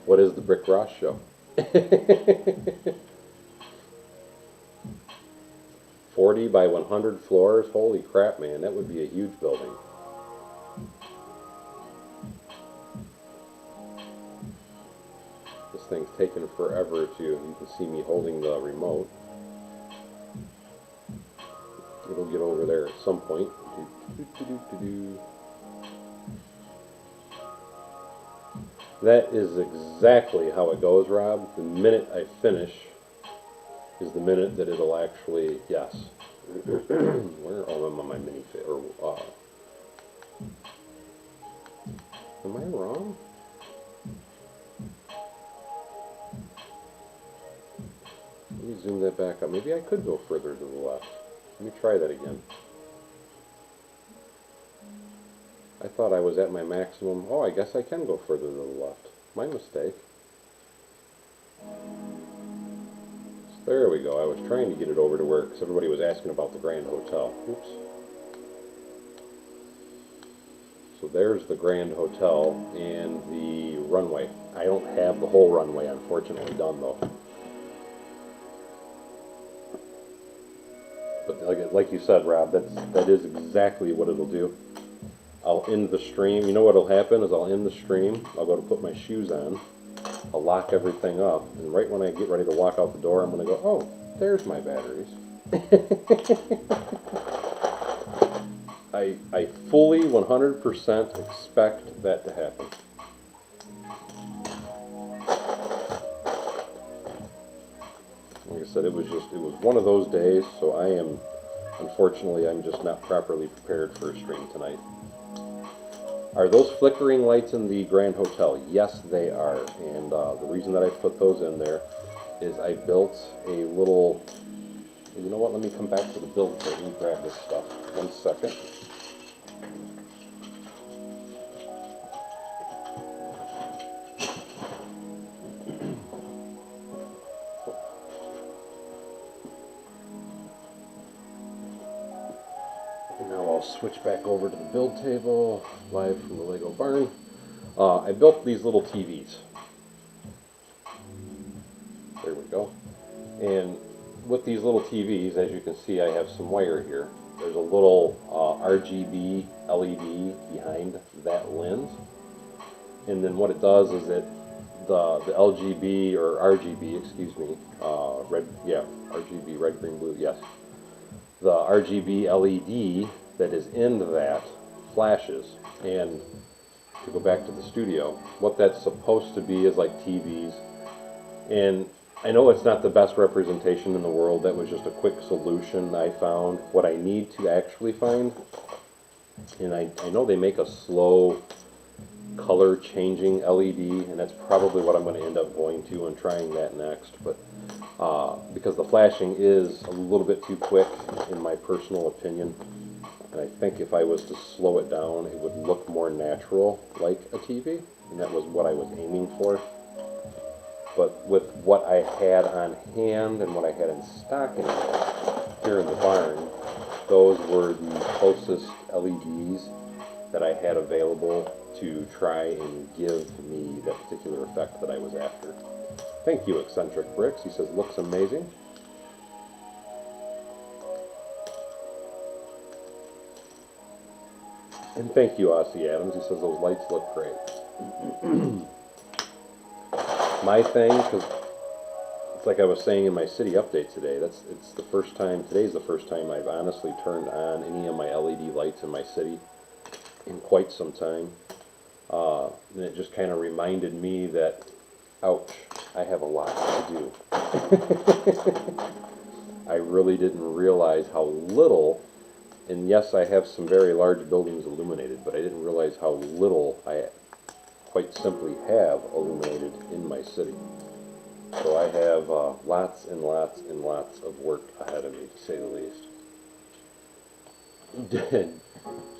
What is the Brick Ross show? 40 by 100 floors? Holy crap, man, that would be a huge building. This thing's taken forever to, you can see me holding the remote. It'll get over there at some point. That is exactly how it goes, Rob. The minute I finish is the minute that it'll actually, yes. Where? Oh, I'm on my Minifigure. Am I wrong? Let me zoom that back up. Maybe I could go further to the left. Let me try that again. I thought I was at my maximum. Oh, I guess I can go further to the left. My mistake. So there we go. I was trying to get it over to where, because everybody was asking about the Grand Hotel. Oops. So there's the Grand Hotel and the runway. I don't have the whole runway, unfortunately, done though. But like you said, Rob, that is exactly what it'll do. I'll end the stream. You know what'll happen is I'll end the stream. I'll go to put my shoes on. I'll lock everything up, and right when I get ready to walk out the door, I'm going to go, oh, there's my batteries. I fully 100% expect that to happen. Like I said, it was one of those days, so unfortunately, I'm just not properly prepared for a stream tonight. Are those flickering lights in the Grand Hotel? Yes, they are. And the reason that I put those in there is I built a little... You know what? Let me come back to the build kit and grab this stuff. 1 second. Switch back over to the build table, live from the Lego barn. I built these little TVs. There we go. And with these little TVs, as you can see, I have some wire here. There's a little RGB LED behind that lens. And then what it does is it the LGB or RGB, excuse me, RGB, red, green, blue, yes. The RGB LED that is in that flashes. And to go back to the studio, what that's supposed to be is like TVs. And I know it's not the best representation in the world. That was just a quick solution I found. What I need to actually find, and I know they make a slow color changing LED, and that's probably what I'm going to end up going to and trying that next. But because the flashing is a little bit too quick in my personal opinion, and I think if I was to slow it down, it would look more natural like a TV, and that was what I was aiming for. But with what I had on hand and what I had in stock here in the barn, those were the closest LEDs that I had available to try and give me that particular effect that I was after. Thank you, Eccentric Bricks. He says, looks amazing. And thank you, Aussie Adams. He says those lights look great. My thing, because it's like I was saying in my city update today, today's the first time I've honestly turned on any of my LED lights in my city in quite some time. And it just kind of reminded me that, ouch, I have a lot to do. I really didn't realize how little, and yes, I have some very large buildings illuminated, but I didn't realize how little I quite simply have illuminated in my city. So I have lots and lots and lots of work ahead of me, to say the least.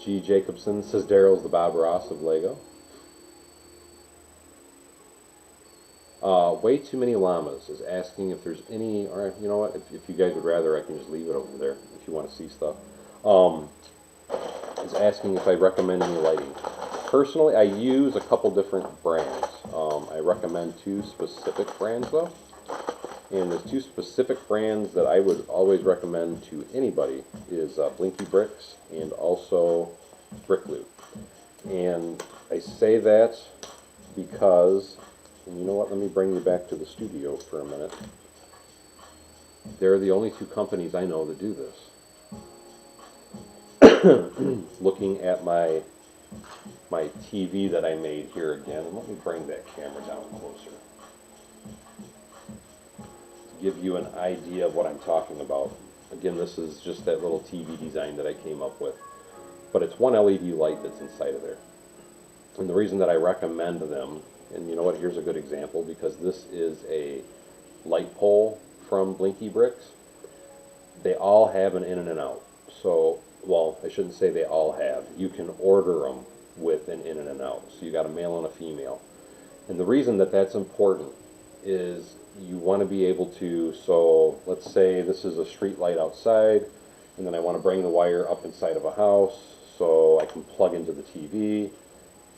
G. Jacobson says Daryl's the Bob Ross of Lego. Way Too Many Llamas is asking if there's any, or you know what, if you guys would rather, I can just leave it over there if you want to see stuff. Is asking if I recommend any lighting. Personally, I use a couple different brands. I recommend two specific brands though. And the two specific brands that I would always recommend to anybody is Blinky Bricks and also BrickLink. And I say that because, and you know what, let me bring you back to the studio for a minute. They're the only two companies I know that do this. Looking at my TV that I made here again, and let me bring that camera down closer to give you an idea of what I'm talking about. Again, this is just that little TV design that I came up with, but it's one LED light that's inside of there. And the reason that I recommend them, and you know what, here's a good example, because this is a light pole from Blinky Bricks. They all have an in and an out. So, well, I shouldn't say they all have. You can order them with an in and an out. So you got a male and a female. And the reason that that's important is you want to be able to, so let's say this is a street light outside, and then I want to bring the wire up inside of a house so I can plug into the TV.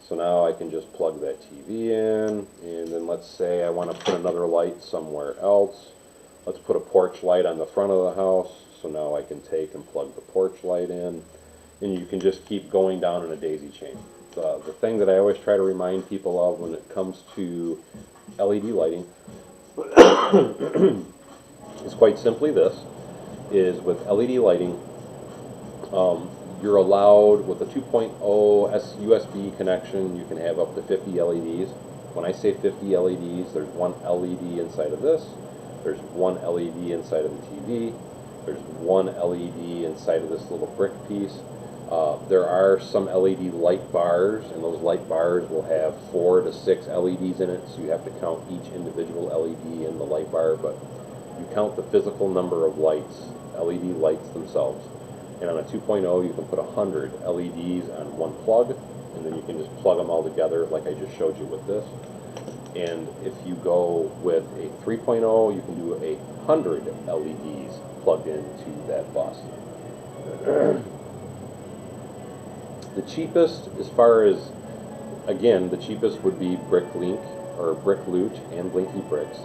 So now I can just plug that TV in, and then let's say I want to put another light somewhere else. Let's put a porch light on the front of the house, so now I can take and plug the porch light in, and you can just keep going down in a daisy chain. The thing that I always try to remind people of when it comes to LED lighting is quite simply this, is with LED lighting, you're allowed, with a 2.0 USB connection, you can have up to 50 LEDs. When I say 50 LEDs, there's one LED inside of this, there's one LED inside of the TV, there's one LED inside of this little brick piece. There are some LED light bars, and those light bars will have 4 to 6 LEDs in it, so you have to count each individual LED in the light bar, but you count the physical number of lights, LED lights themselves. And on a 2.0, you can put 100 LEDs on one plug, and then you can just plug them all together like I just showed you with this. And if you go with a 3.0, you can do 100 LEDs plugged into that bus. The cheapest, as far as, again, the cheapest would be BrickLink. or Brick Loot and Blinky Bricks.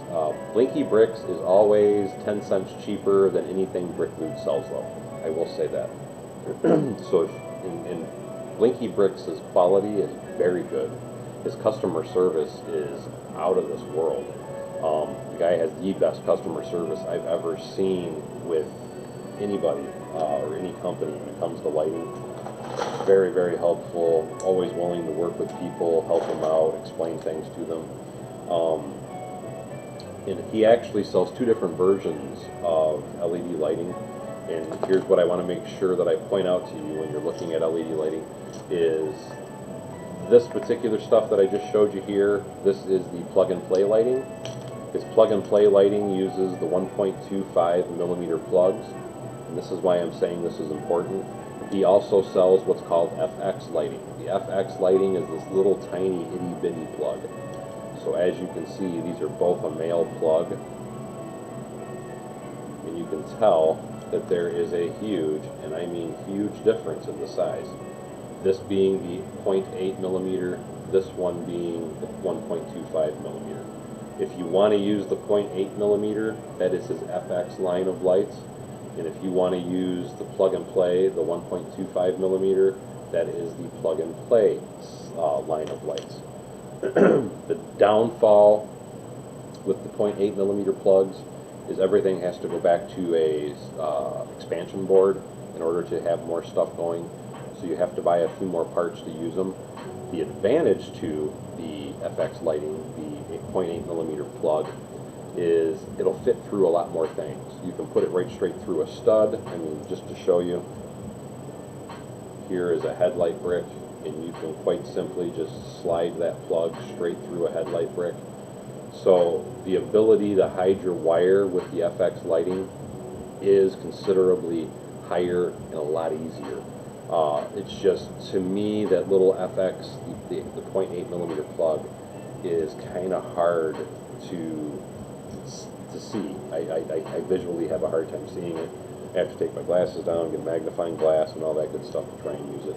Blinky Bricks is always 10 cents cheaper than anything Brick Loot sells, though. I will say that. So, in Blinky Bricks' quality is very good. His customer service is out of this world. The guy has the best customer service I've ever seen with anybody or any company when it comes to lighting. Very, very helpful, always willing to work with people, help them out, explain things to them. And he actually sells two different versions of LED lighting. And here's what I want to make sure that I point out to you when you're looking at LED lighting is this particular stuff that I just showed you here. This is the plug-and-play lighting. His plug-and-play lighting uses the 1.25 millimeter plugs, and this is why I'm saying this is important. He also sells what's called FX lighting. The FX lighting is this little tiny itty-bitty plug. So as you can see, these are both a male plug, and you can tell that there is a huge, and I mean huge, difference in the size. This being the 0.8 millimeter, this one being the 1.25 millimeter. If you want to use the 0.8 millimeter, that is his FX line of lights. And if you want to use the plug and play, the 1.25 millimeter, that is the plug and play line of lights. The downfall with the 0.8 millimeter plugs is everything has to go back to a expansion board in order to have more stuff going. So you have to buy a few more parts to use them. The advantage to the FX lighting, the 0.8 millimeter plug, is it'll fit through a lot more things. You can put it right straight through a stud. I mean, just to show you, here is a headlight brick, and you can quite simply just slide that plug straight through a headlight brick. So the ability to hide your wire with the FX lighting is considerably higher and a lot easier. It's just, to me, that little FX, the 0.8 millimeter plug, is kind of hard to see. I visually have a hard time seeing it. I have to take my glasses down, get a magnifying glass, and all that good stuff to try and use it.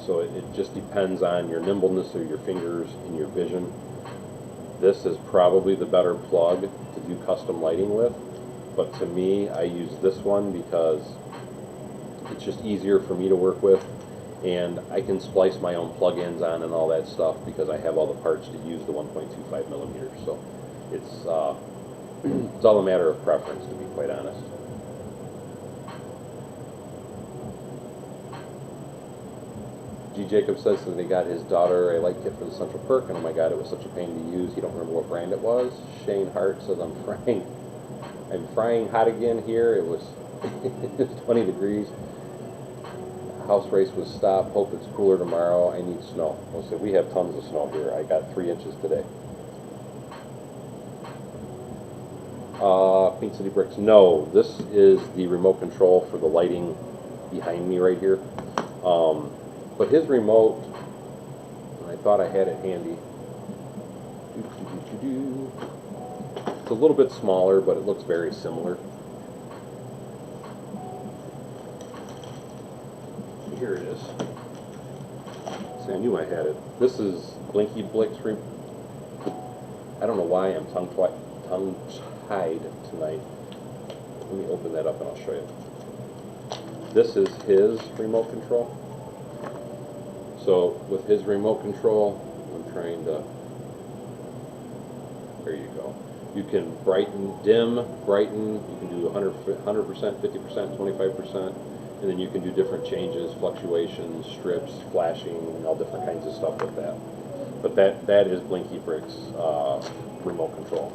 So it just depends on your nimbleness of your fingers and your vision. This is probably the better plug to do custom lighting with, but to me, I use this one because it's just easier for me to work with, and I can splice my own plug-ins on and all that stuff because I have all the parts to use the 1.25 millimeters. So it's all a matter of preference, to be quite honest. G. Jacob says that he got his daughter a light kit for the Central Perk, and oh my god, it was such a pain to use. He don't remember what brand it was. Shane Hart says, I'm frying hot again here. It was 20 degrees. House race was stopped. Hope it's cooler tomorrow. I need snow. We'll say we have tons of snow here. I got 3 inches today. Pink City Bricks. No, this is the remote control for the lighting behind me right here. But his remote, and I thought I had it handy. It's a little bit smaller, but it looks very similar. Here it is. See, I knew I had it. This is Blinky Bricks. I don't know why I'm tongue-tied tonight. Let me open that up and I'll show you. This is his remote control. So with his remote control, I'm trying to, there you go. You can dim, brighten, you can do 100%, 50%, 25%, and then you can do different changes, fluctuations, strips, flashing, and all different kinds of stuff with that. But that is Blinky Bricks remote control.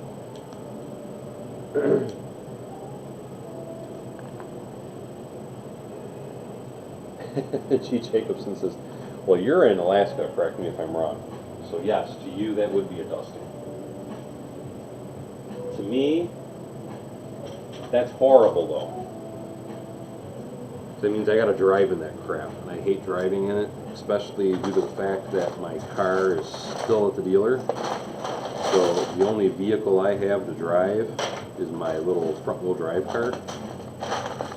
G. Jacobson says, well, you're in Alaska, correct me if I'm wrong. So yes, to you that would be a dusting. To me, that's horrible though. That means I gotta drive in that crap, and I hate driving in it, especially due to the fact that my car is still at the dealer. So the only vehicle I have to drive is my little front-wheel drive car.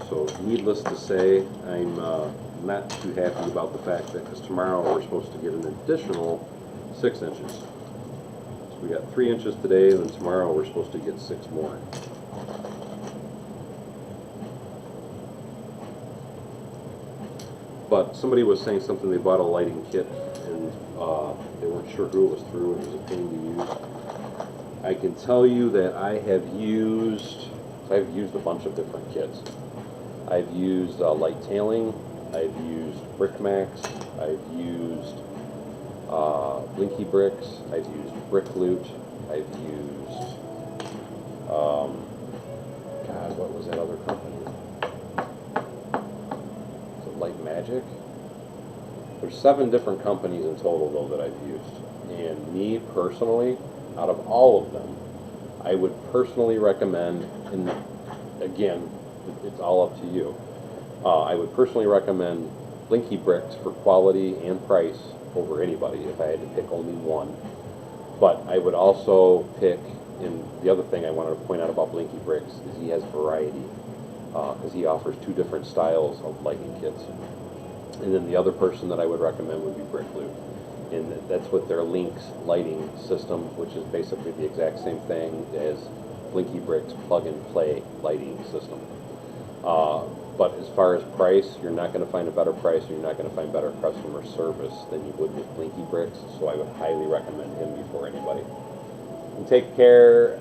So needless to say, I'm not too happy about the fact that, because tomorrow we're supposed to get an additional 6 inches. So we got 3 inches today, and then tomorrow we're supposed to get 6 more. But somebody was saying something, they bought a lighting kit, and they weren't sure who it was through, and it was a pain to use. I can tell you that I've used a bunch of different kits. I've used light tailing, I've used BrickMax, I've used Blinky Bricks, I've used BrickLink, I've used, God, what was that other company? Is it Light Magic? There's 7 different companies in total, though, that I've used. And me, personally, out of all of them, I would personally recommend, and again, it's all up to you, I would personally recommend Blinky Bricks for quality and price over anybody if I had to pick only one. But I would also pick, and the other thing I wanted to point out about Blinky Bricks is he has variety, because he offers 2 different styles of lighting kits. And then the other person that I would recommend would be BrickLink, and that's with their Lynx lighting system, which is basically the exact same thing as Blinky Bricks plug-and-play lighting system. But as far as price, you're not going to find a better price, and you're not going to find better customer service than you would with Blinky Bricks, so I would highly recommend him before anybody. And take care,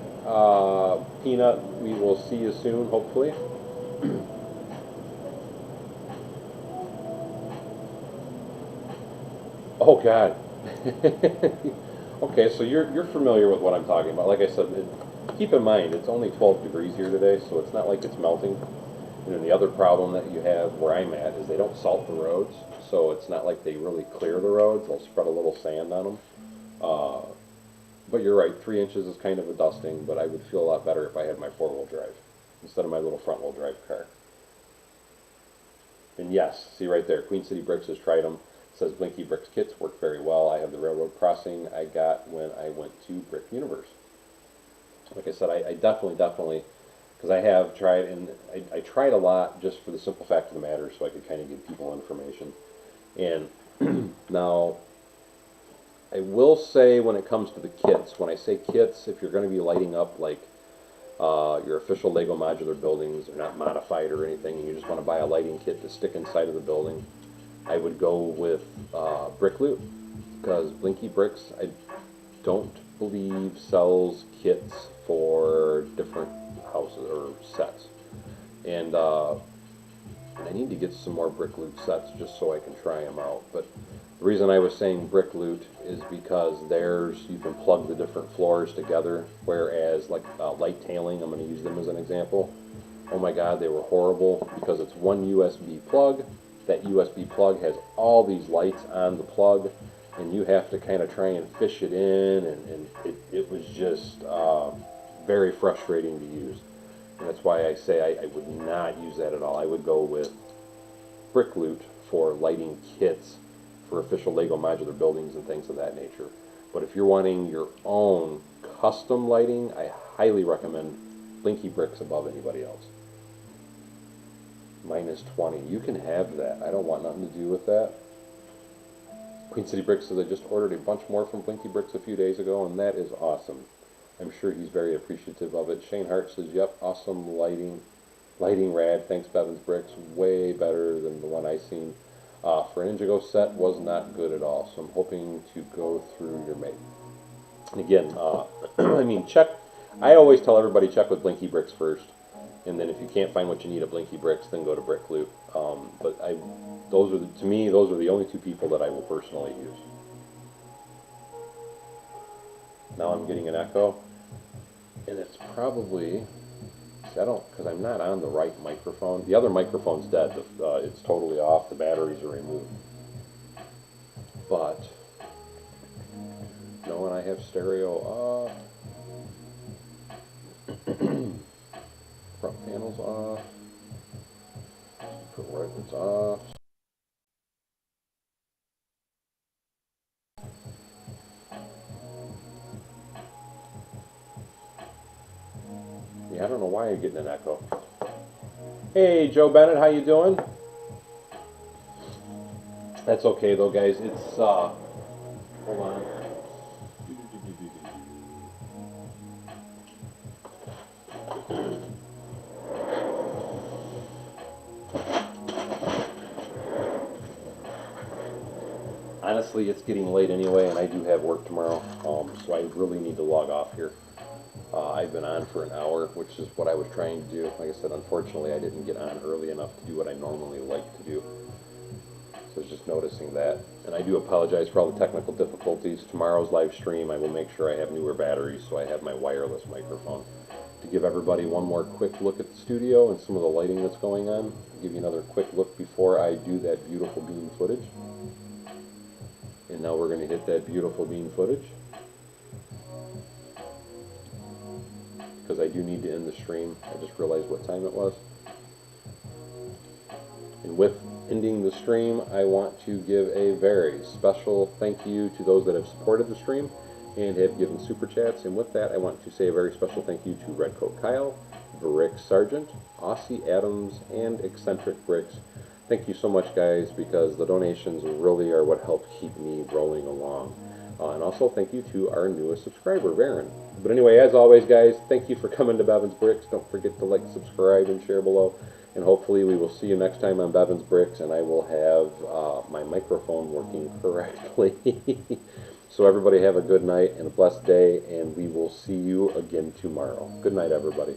Peanut. We will see you soon, hopefully. Oh, God. Okay, so you're familiar with what I'm talking about. Like I said, keep in mind, it's only 12 degrees here today, so it's not like it's melting. And then the other problem that you have where I'm at is they don't salt the roads, so it's not like they really clear the roads. They'll spread a little sand on them. But you're right, 3 inches is kind of a dusting, but I would feel a lot better if I had my 4-wheel drive instead of my little front-wheel drive car. And yes, see right there, Queen City Bricks has tried them. It says Blinky Bricks kits work very well. I have the railroad crossing I got when I went to Brick Universe. Like I said, I definitely, because I have tried, and I tried a lot just for the simple fact of the matter, so I could kind of give people information. And now, I will say when it comes to the kits, when I say kits, if you're going to be lighting up like your official Lego modular buildings, they're not modified or anything, and you just want to buy a lighting kit to stick inside of the building, I would go with BrickLink, because Blinky Bricks, I don't believe sells kits for different houses or sets. And I need to get some more BrickLink sets just so I can try them out. But the reason I was saying BrickLink is because theirs, you can plug the different floors together, whereas like light tailing, I'm going to use them as an example. Oh my God, they were horrible because it's one USB plug. That USB plug has all these lights on the plug, and you have to kind of try and fish it in, and it was just very frustrating to use. And that's why I say I would not use that at all. I would go with BrickLink for lighting kits for official Lego modular buildings and things of that nature. But if you're wanting your own custom lighting, I highly recommend Blinky Bricks above anybody else. Minus 20. You can have that. I don't want nothing to do with that. Queen City Bricks says I just ordered a bunch more from Blinky Bricks a few days ago, and that is awesome. I'm sure he's very appreciative of it. Shane Hart says, yep, awesome lighting. Lighting rad. Thanks, Bevins Bricks. Way better than the one I seen. For an Indigo set, was not good at all. So I'm hoping to go through your mate. And again, I mean, check. I always tell everybody check with Blinky Bricks first. And then if you can't find what you need at Blinky Bricks, then go to BrickLink. But to me, those are the only 2 people that I will personally use. Now I'm getting an echo, and it's probably, because I'm not on the right microphone. The other microphone's dead. It's totally off. The batteries are removed. But no, and I have stereo off. Front panel's off. Put right off. Yeah, I don't know why I'm getting an echo. Hey, Joe Bennett, how you doing? That's okay though, guys. It's hold on. Honestly, it's getting late anyway, and I do have work tomorrow, so I really need to log off here. I've been on for an hour, which is what I was trying to do. Like I said, unfortunately, I didn't get on early enough to do what I normally like to do. So I was just noticing that. And I do apologize for all the technical difficulties. Tomorrow's live stream, I will make sure I have newer batteries, so I have my wireless microphone. To give everybody one more quick look at the studio and some of the lighting that's going on, I'll give you another quick look before I do that beautiful bean footage. And now we're going to hit that beautiful bean footage, because I do need to end the stream. I just realized what time it was. And with ending the stream, I want to give a very special thank you to those that have supported the stream and have given super chats. And with that, I want to say a very special thank you to Redcoat Kyle, Brick Sargent, Aussie Adams, and Eccentric Bricks. Thank you so much, guys, because the donations really are what help keep me rolling along. And also thank you to our newest subscriber, Baron. But anyway, as always, guys, thank you for coming to Bevan's Bricks. Don't forget to like, subscribe, and share below. And hopefully we will see you next time on Bevan's Bricks, and I will have my microphone working correctly. So everybody have a good night and a blessed day, and we will see you again tomorrow. Good night, everybody.